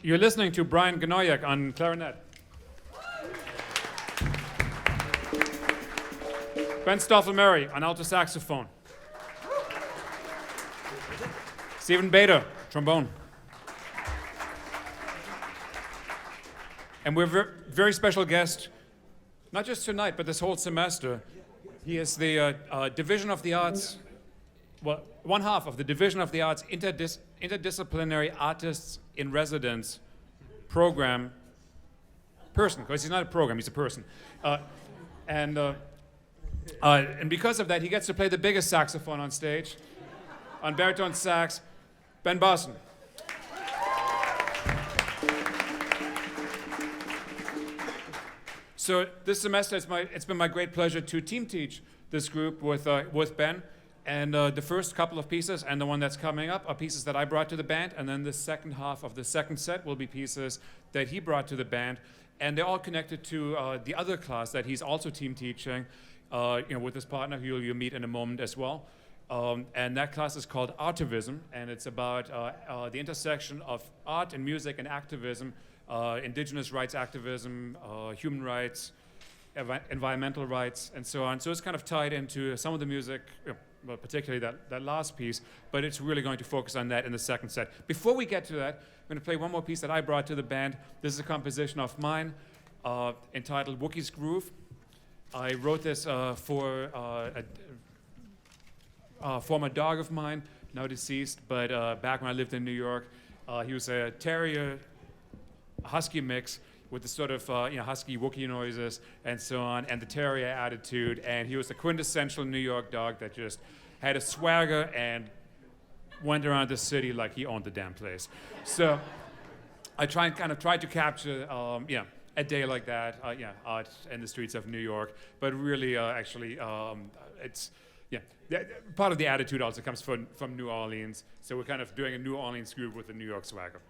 You're listening to Brian Gnoyak on clarinet. Ben Stoffel-Murray on alto saxophone. Stephen Bader, trombone. And we're very special guest, not just tonight, but this whole semester. He is the Division of the Arts, well, one half of the Division of the Arts Interdisciplinary Artists in Residence program person, because he's not a program, he's a person. And because of that, he gets to play the biggest saxophone on stage. On baritone sax, Ben Barson. So this semester, it's been my great pleasure to team teach this group with Ben. And the first couple of pieces and the one that's coming up are pieces that I brought to the band. And then the second half of the second set will be pieces that he brought to the band. And they're all connected to the other class that he's also team teaching, with his partner, who you'll meet in a moment as well. And that class is called Artivism, and it's about the intersection of art and music and activism, indigenous rights activism, human rights, environmental rights, and so on. So it's kind of tied into some of the music, well, particularly that last piece, but it's really going to focus on that in the second set. Before we get to that, I'm going to play one more piece that I brought to the band. This is a composition of mine entitled Wookie's Groove. I wrote this for a former dog of mine, now deceased, but back when I lived in New York, he was a terrier husky mix with the sort of husky Wookiee noises and so on, and the terrier attitude, and he was the quintessential New York dog that just had a swagger and went around the city like he owned the damn place. So I tried to capture a day like that, out in the streets of New York, but really it's part of the attitude also comes from New Orleans, so we're kind of doing a New Orleans groove with the New York swagger.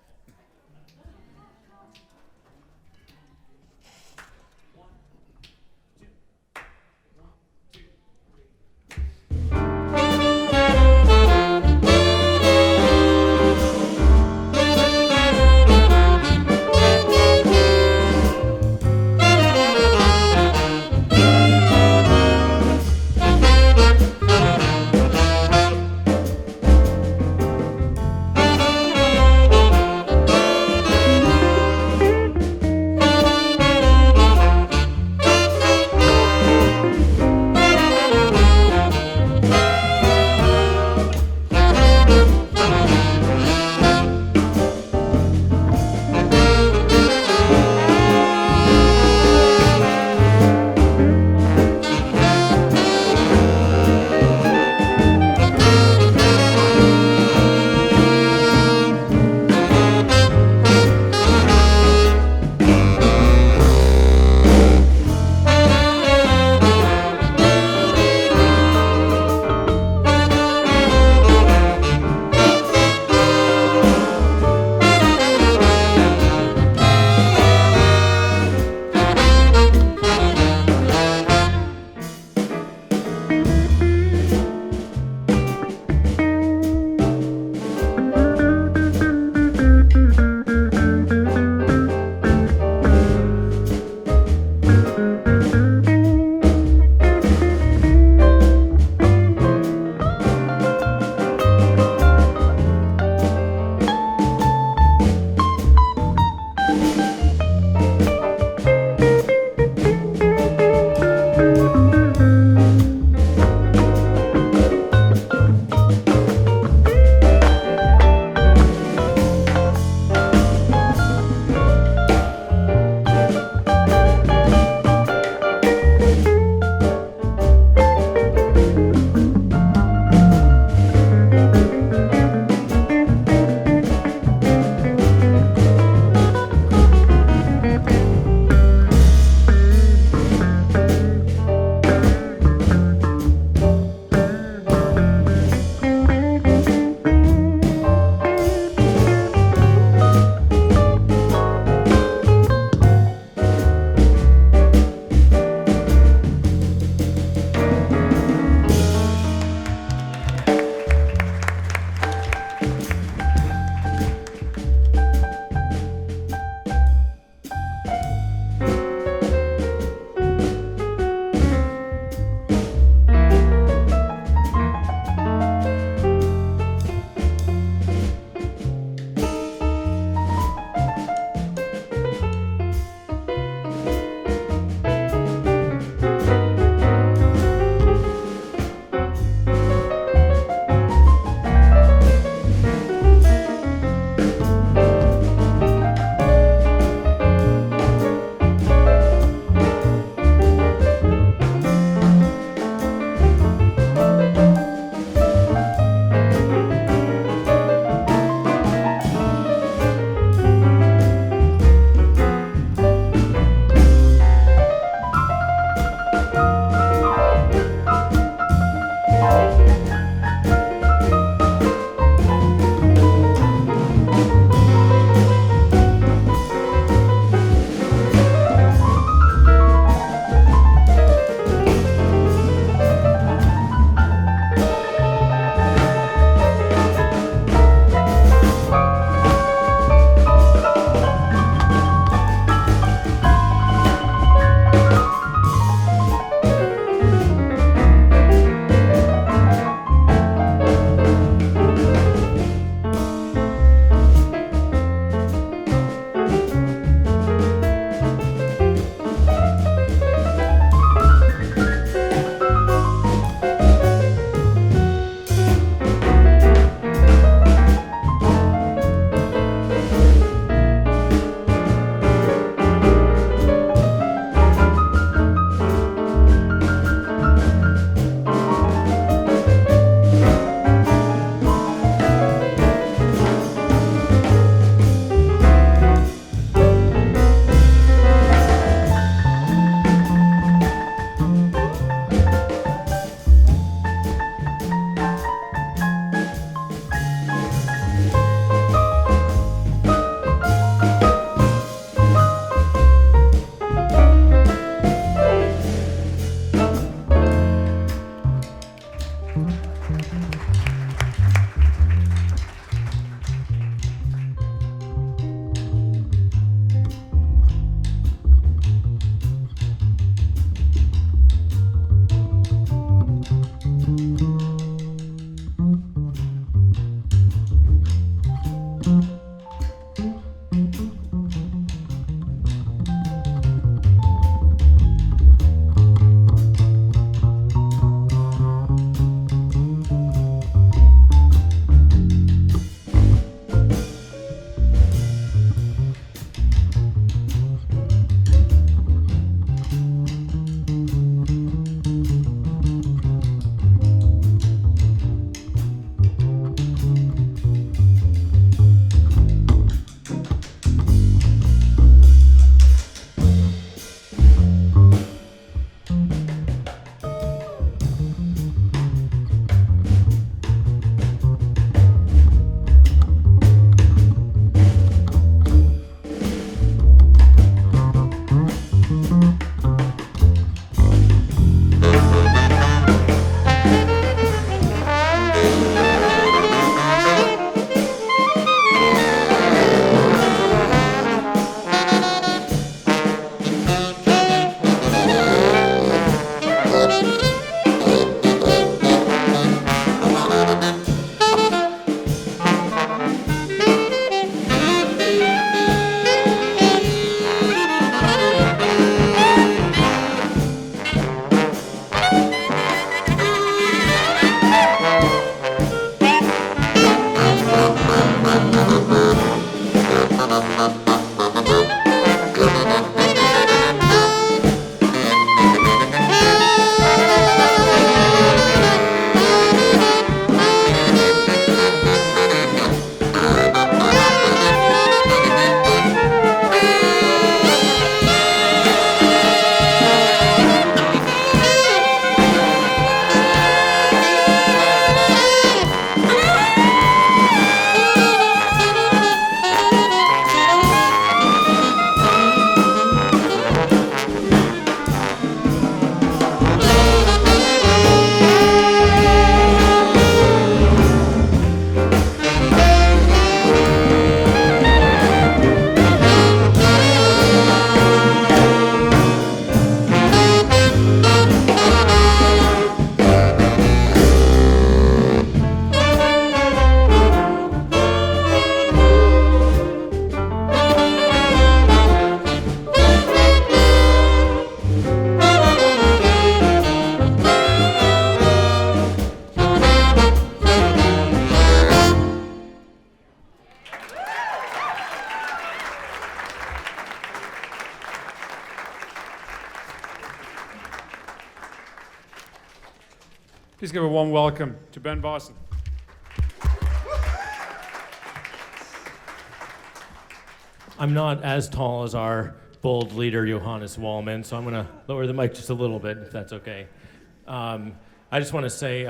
Please give a warm welcome to Ben Barson. I'm not as tall as our bold leader, Johannes Wallmann, so I'm going to lower the mic just a little bit, if that's okay. I just want to say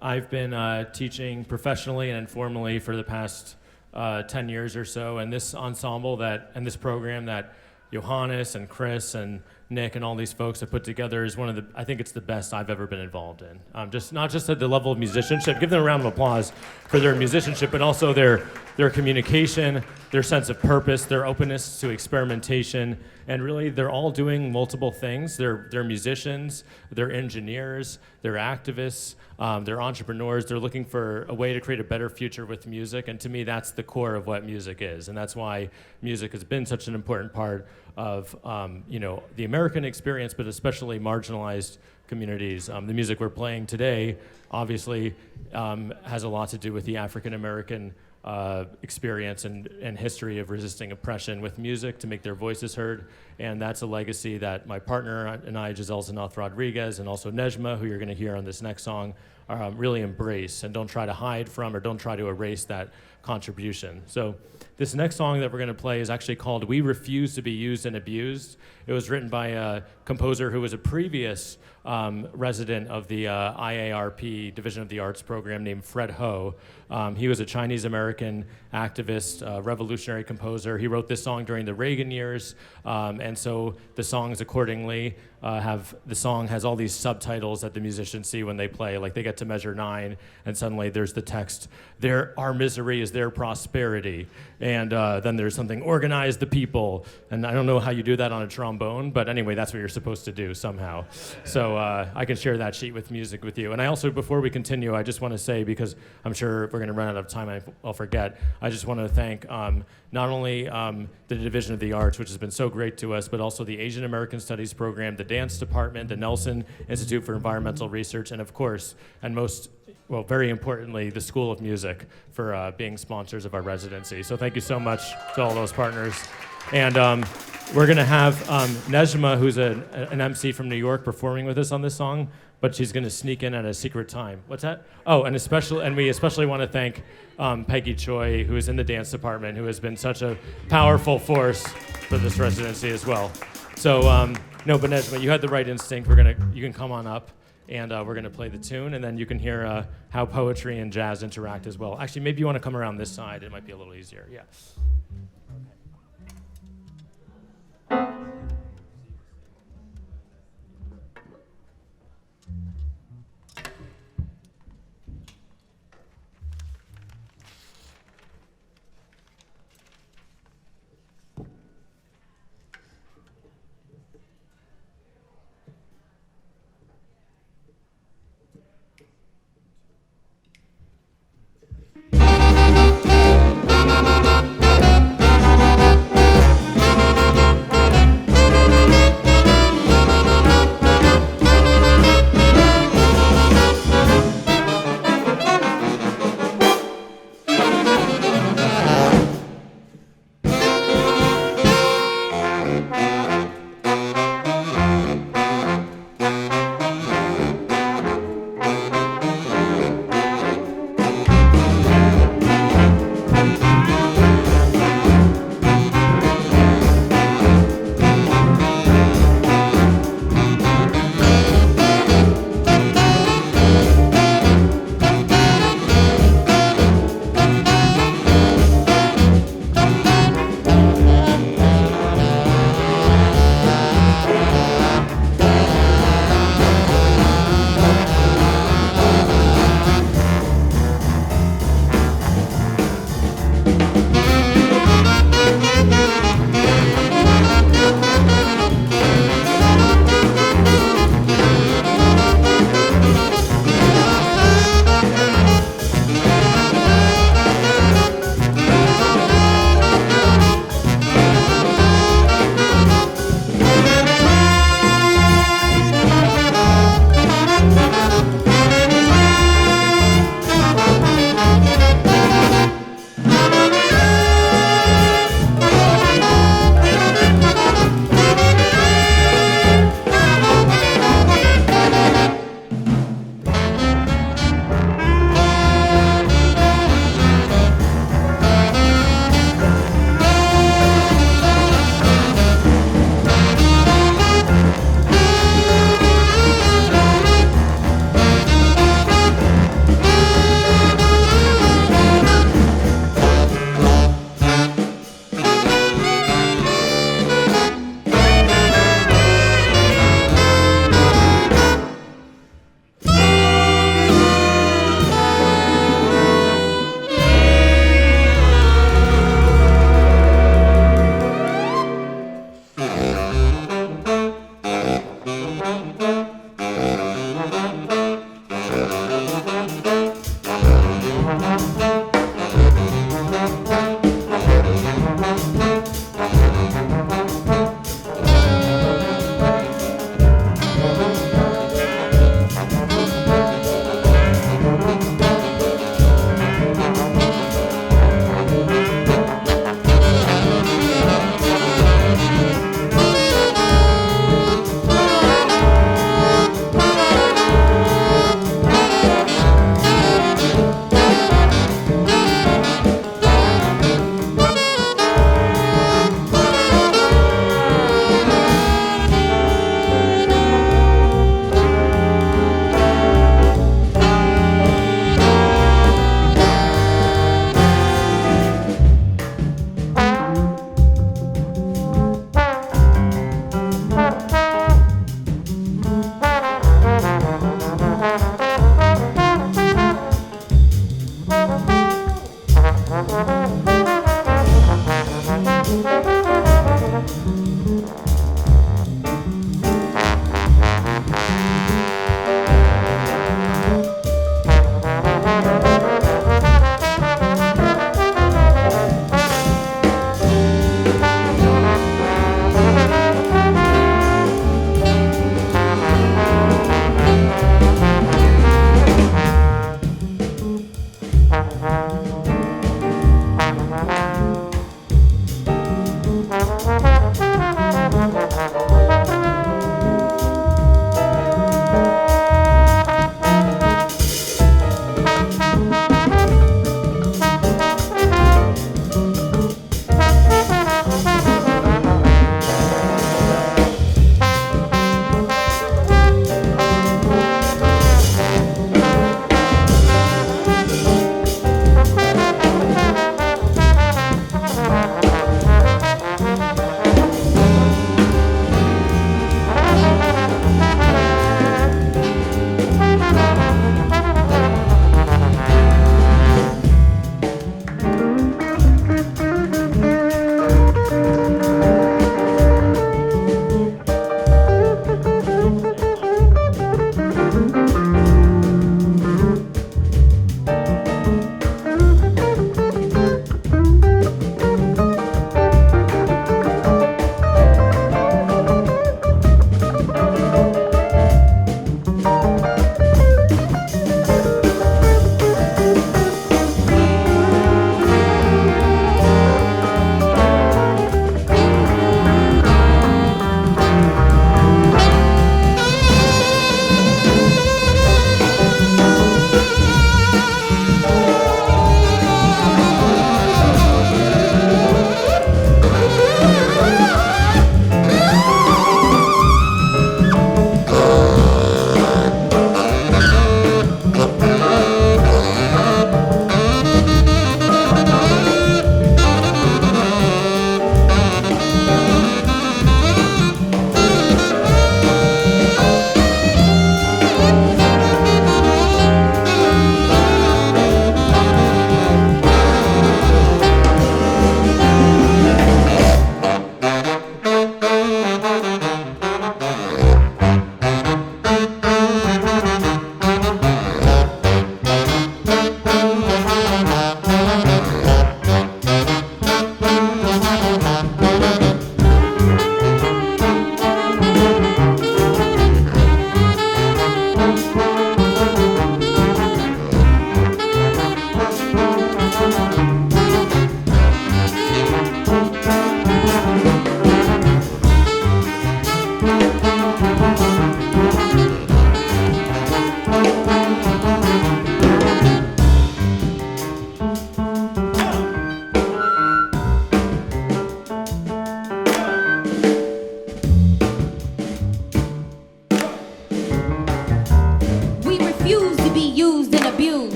I've been teaching professionally and informally for the past 10 years or so, and this ensemble and this program that Johannes and Chris and Nick and all these folks have put together is I think it's the best I've ever been involved in. Not just at the level of musicianship, give them a round of applause for their musicianship, but also their communication, their sense of purpose, their openness to experimentation, and really they're all doing multiple things. They're musicians, they're engineers, they're activists, they're entrepreneurs. They're looking for a way to create a better future with music, and to me that's the core of what music is, and that's why music has been such an important part of the American experience, but especially marginalized communities. The music we're playing today obviously has a lot to do with the African American experience and history of resisting oppression with music to make their voices heard, and that's a legacy that my partner and I, Gizelxanath Rodriguez, and also Nejma, who you're going to hear on this next song, really embrace and don't try to hide from or don't try to erase that contribution. So this next song that we're going to play is actually called We Refuse to Be Used and Abused. It was written by a composer who was a previous resident of the IARP Division of the Arts program named Fred Ho. He was a Chinese-American activist, revolutionary composer. He wrote this song during the Reagan years, and so the songs accordingly the song has all these subtitles that the musicians see when they play, like they get to measure 9, and suddenly there's the text, our misery is their prosperity, and then there's something, organize the people, and I don't know how you do that on a trombone, but anyway, that's what you're supposed to do somehow. So I can share that sheet with music with you. And I also, before we continue, I just want to say, because I'm sure if we're going to run out of time, I'll forget, I just want to thank not only the Division of the Arts, which has been so great to us, but also the Asian American Studies program, the Dance Department, the Nelson Institute for Environmental Research, and of course, and very importantly, the School of Music for being sponsors of our residency. So thank you so much to all those partners. And we're going to have Nejma, who's an MC from New York, performing with us on this song, but she's going to sneak in at a secret time. What's that? Oh, and we especially want to thank Peggy Choi, who is in the dance department, who has been such a powerful force for this residency as well. So, but Nejma, you had the right instinct. You can come on up, and we're going to play the tune, and then you can hear how poetry and jazz interact as well. Actually, maybe you want to come around this side. It might be a little easier. Yeah.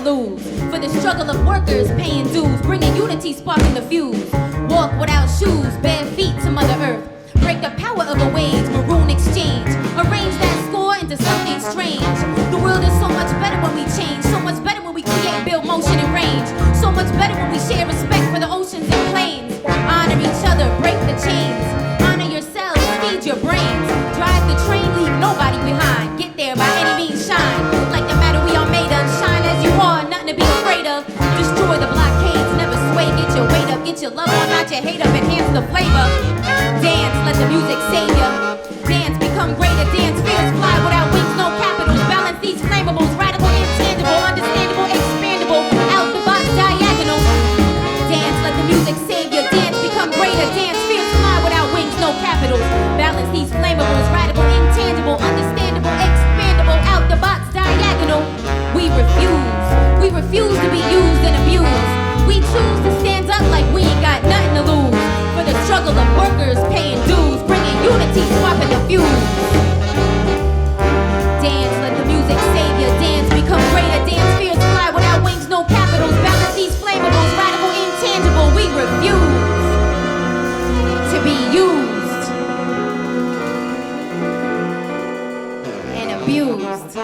lose. For the struggle of workers paying dues, bringing unity, sparking the fuse. Walk without shoes, bare feet to Mother Earth. Break the power of a wage, maroon exchange. Arrange that score into something strange. The world is so much better when we change. So much better when we create, build motion and range. So much better when we share respect for the oceans and plains. Honor each other, break the chains. Honor yourselves, feed your brains. Drive the train, leave nobody behind. Get there by any means, shine. Like the matter we are made of. Shine as you are, nothing to be afraid of. Destroy the blockades, never sway. Get your weight up, get your love on, not your hate up. Enhance the flavor. Dance, let the music save ya. Dance, become greater. Dance, fears fly without wings, no capitals. Balance these flammables, radical, intangible, understandable, expandable. Out the box, diagonal. Dance, let the music save ya. Dance, become greater. Dance, fears fly without wings, no capitals. Balance these flammables, radical, intangible, understandable, expandable. Out the box, diagonal. We refuse to be used and abused. We choose to stand up like we ain't got nothing to lose. For the struggle of workers paying dues, bringing unity, swapping the fuse. Dance, let the music save ya. Dance, become greater. Dance, fears fly without wings, no capitals. Balance these flammables, radical, intangible. We refuse to be used and abused.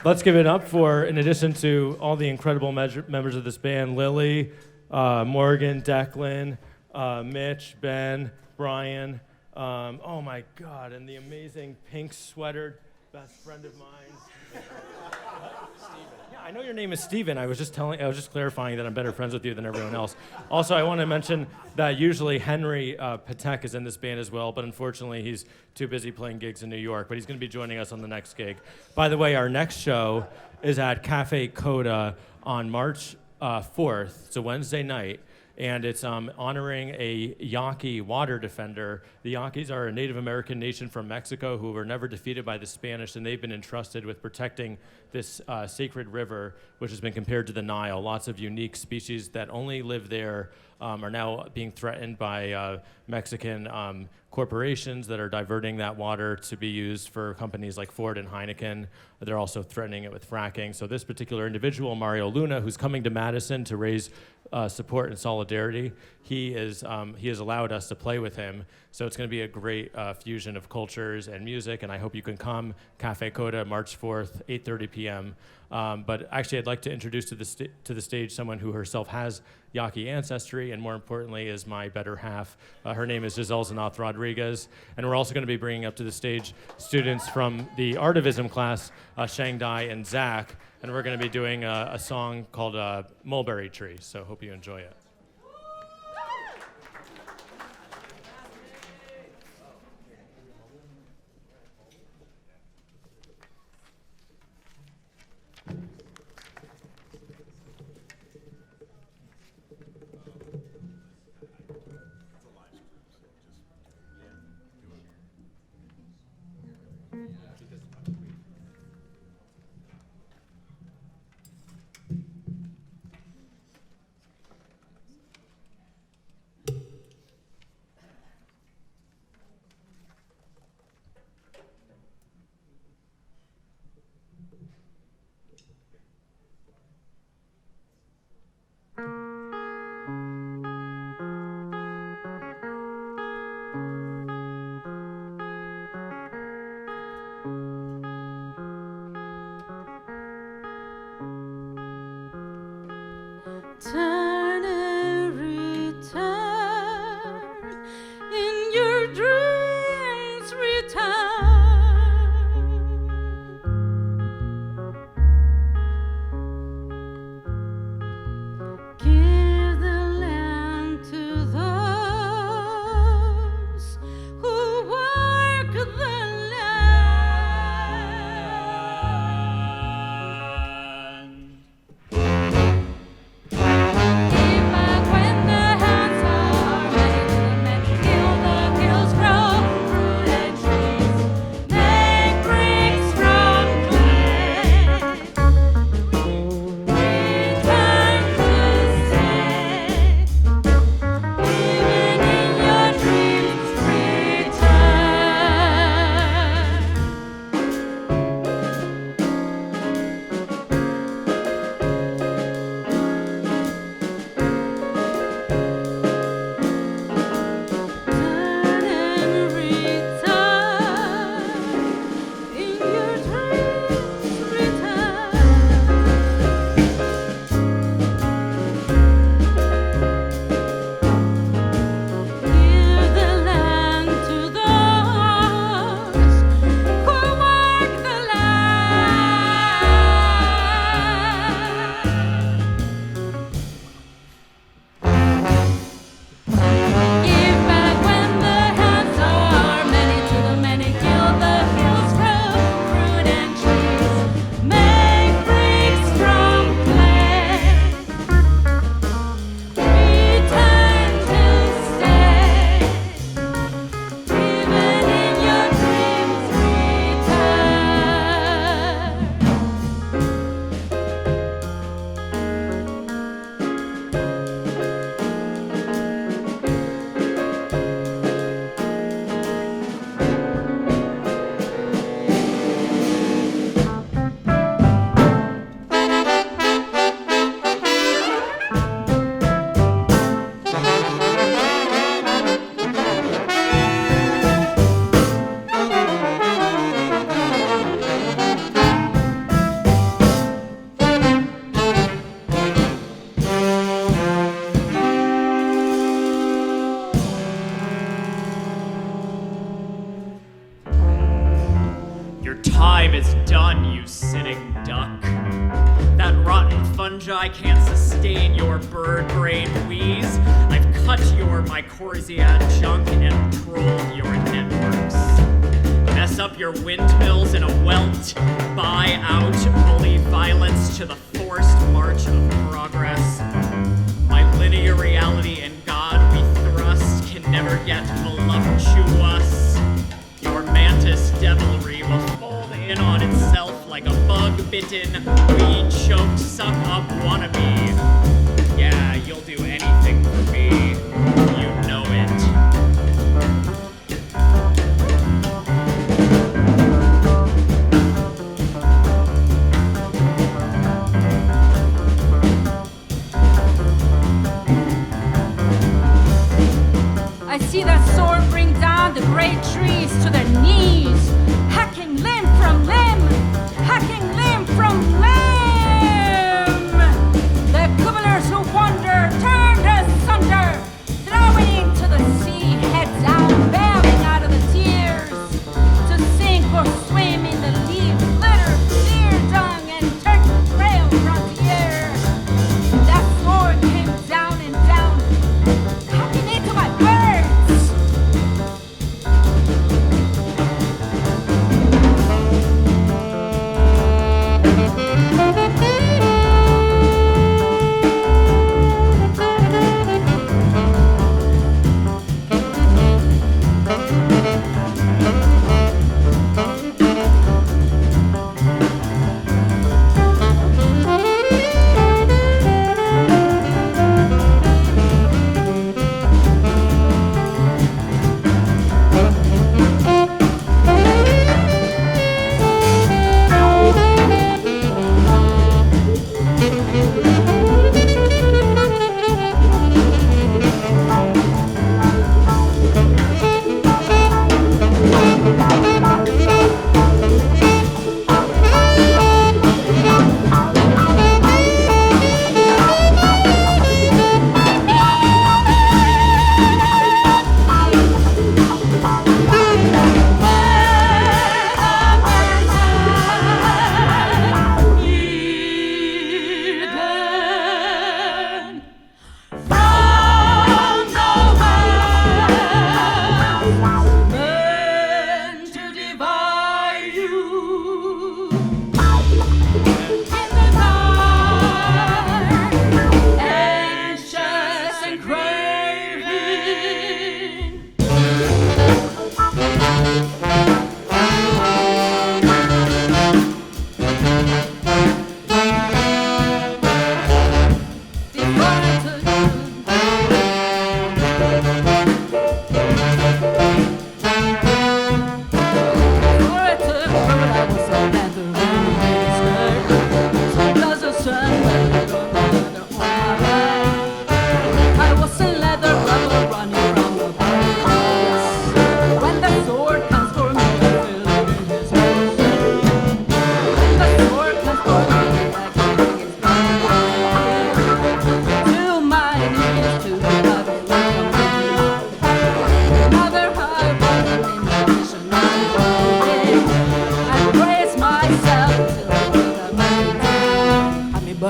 Let's give it up for, in addition to all the incredible members of this band, Lily, Morgan, Declan, Mitch, Ben, Brian, oh my God, and the amazing pink sweatered best friend of mine. Yeah, I know your name is Steven. I was just clarifying that I'm better friends with you than everyone else. Also, I want to mention that usually Henry Patek is in this band as well, but unfortunately he's too busy playing gigs in New York, but he's going to be joining us on the next gig. By the way, our next show is at Cafe Coda on March 4th. It's a Wednesday night, and it's honoring a Yaqui water defender. The Yaquis are a Native American nation from Mexico who were never defeated by the Spanish, and they've been entrusted with protecting this sacred river, which has been compared to the Nile. Lots of unique species that only live there are now being threatened by Mexican corporations that are diverting that water to be used for companies like Ford and Heineken. They're also threatening it with fracking. So this particular individual, Mario Luna, who's coming to Madison to raise support and solidarity, he has allowed us to play with him. So it's going to be a great fusion of cultures and music, and I hope you can come. Cafe Coda, March 4th, 8:30 p.m. p.m. But actually, I'd like to introduce to the stage someone who herself has Yaqui ancestry, and more importantly, is my better half. Her name is Gizelxanath Rodriguez, and we're also going to be bringing up to the stage students from the Artivism class, Shangdai and Zach, and we're going to be doing a song called Mulberry Tree, so hope you enjoy it. Turn and return, in your dreams return. Give the land to those who work the land. Time is done, you sitting duck. That rotten fungi can't sustain your bird brain wheeze. I've cut your mycorrhizia junk and trolled your networks. Mess up your windmills in a welt. Buy out, bully violence to the forced march of progress. My linear reality and God we thrust can never get voluptuous. Your mantis devilry will fold in on itself like a bug-bitten, weed-choked, suck-up wannabe. Yeah, you'll do anything for me. You know it. I see that sword bring down the great trees to their knees, hacking limb from limb, hacking limb from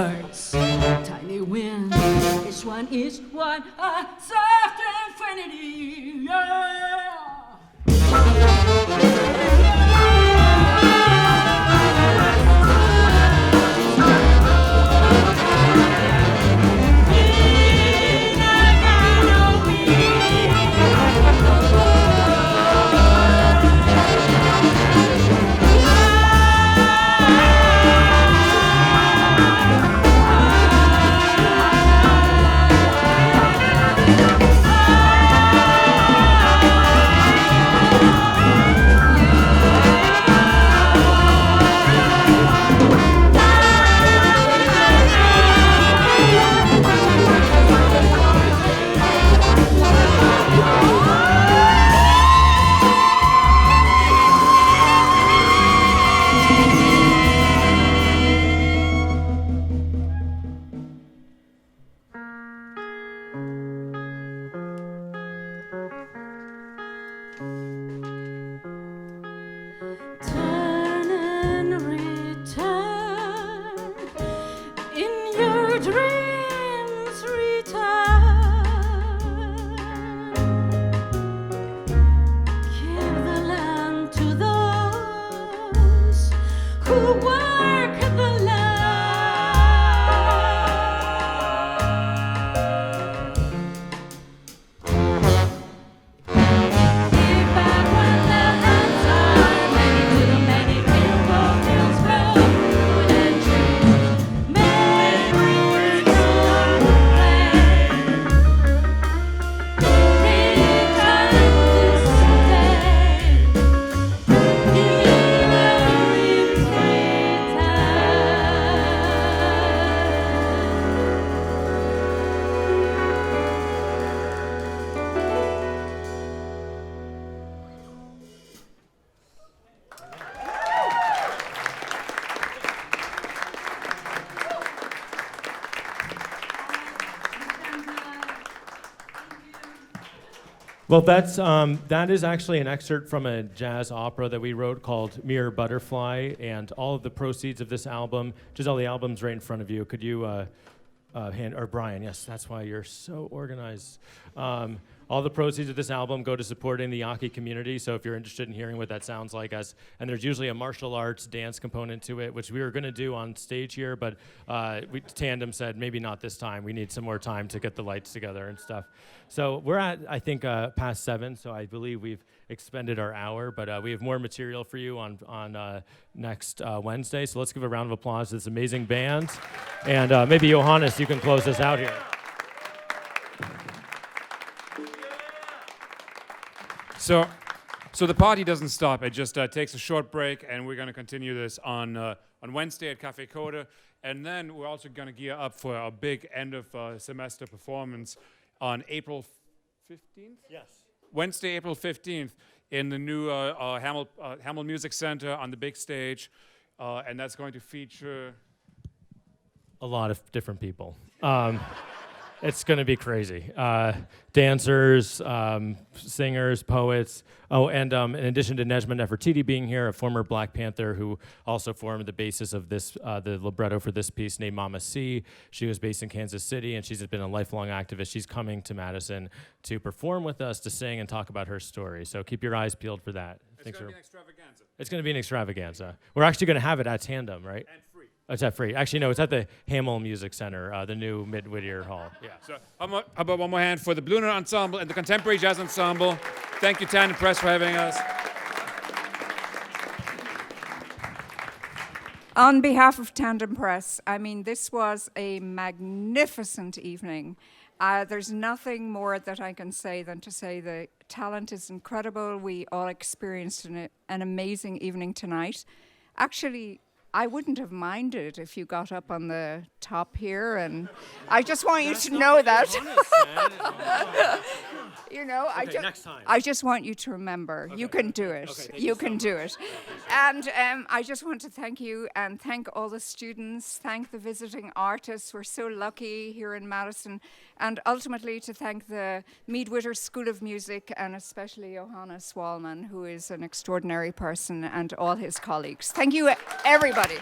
hearts, tiny wind. Each one, a soft infinity. Yeah. Well, that is actually an excerpt from a jazz opera that we wrote called Mere Butterfly, and all of the proceeds of this album, Giselle, the album's right in front of you. Could you hand, or Brian, yes, that's why you're so organized. All the proceeds of this album go to supporting the Yaqui community, so if you're interested in hearing what that sounds like, and there's usually a martial arts dance component to it, which we were going to do on stage here, but Tandem said maybe not this time. We need some more time to get the lights together and stuff. So we're at, I think, past 7, so I believe we've expended our hour, but we have more material for you on next Wednesday, so let's give a round of applause to this amazing band. And maybe Johannes, you can close us out here. So the party doesn't stop. It just takes a short break, and we're going to continue this on Wednesday at Café Coda. And then we're also going to gear up for a big end of semester performance on April 15th? Yes. Wednesday, April 15th in the new Hamel Music Center on the big stage. And that's going to feature a lot of different people. It's going to be crazy. Dancers, singers, poets. Oh, and in addition to Nejma Nefertiti being here, a former Black Panther who also formed the basis of this, the libretto for this piece, named Mama C. She was based in Kansas City, and she's been a lifelong activist. She's coming to Madison to perform with us, to sing and talk about her story. So keep your eyes peeled for that. It's going to be an extravaganza. It's going to be an extravaganza. We're actually going to have it at Tandem, right? And free. Oh, it's at free. Actually, no, it's at the Hamel Music Center, the new Mead-Witter Hall. Yeah. So how about one more hand for the Blue Note Ensemble and the Contemporary Jazz Ensemble. Thank you, Tandem Press, for having us. On behalf of Tandem Press, I mean, this was a magnificent evening. There's nothing more that I can say than to say the talent is incredible. We all experienced an amazing evening tonight. Actually, I wouldn't have minded if you got up on the top here, and I just want you to know that. You know, next time. I just want you to remember, you can do it. Okay, you can do it. And I just want to thank you and thank all the students, thank the visiting artists. We're so lucky here in Madison. And ultimately to thank the Mead-Witter School of Music and especially Johannes Wallmann, who is an extraordinary person, and all his colleagues. Thank you, everybody.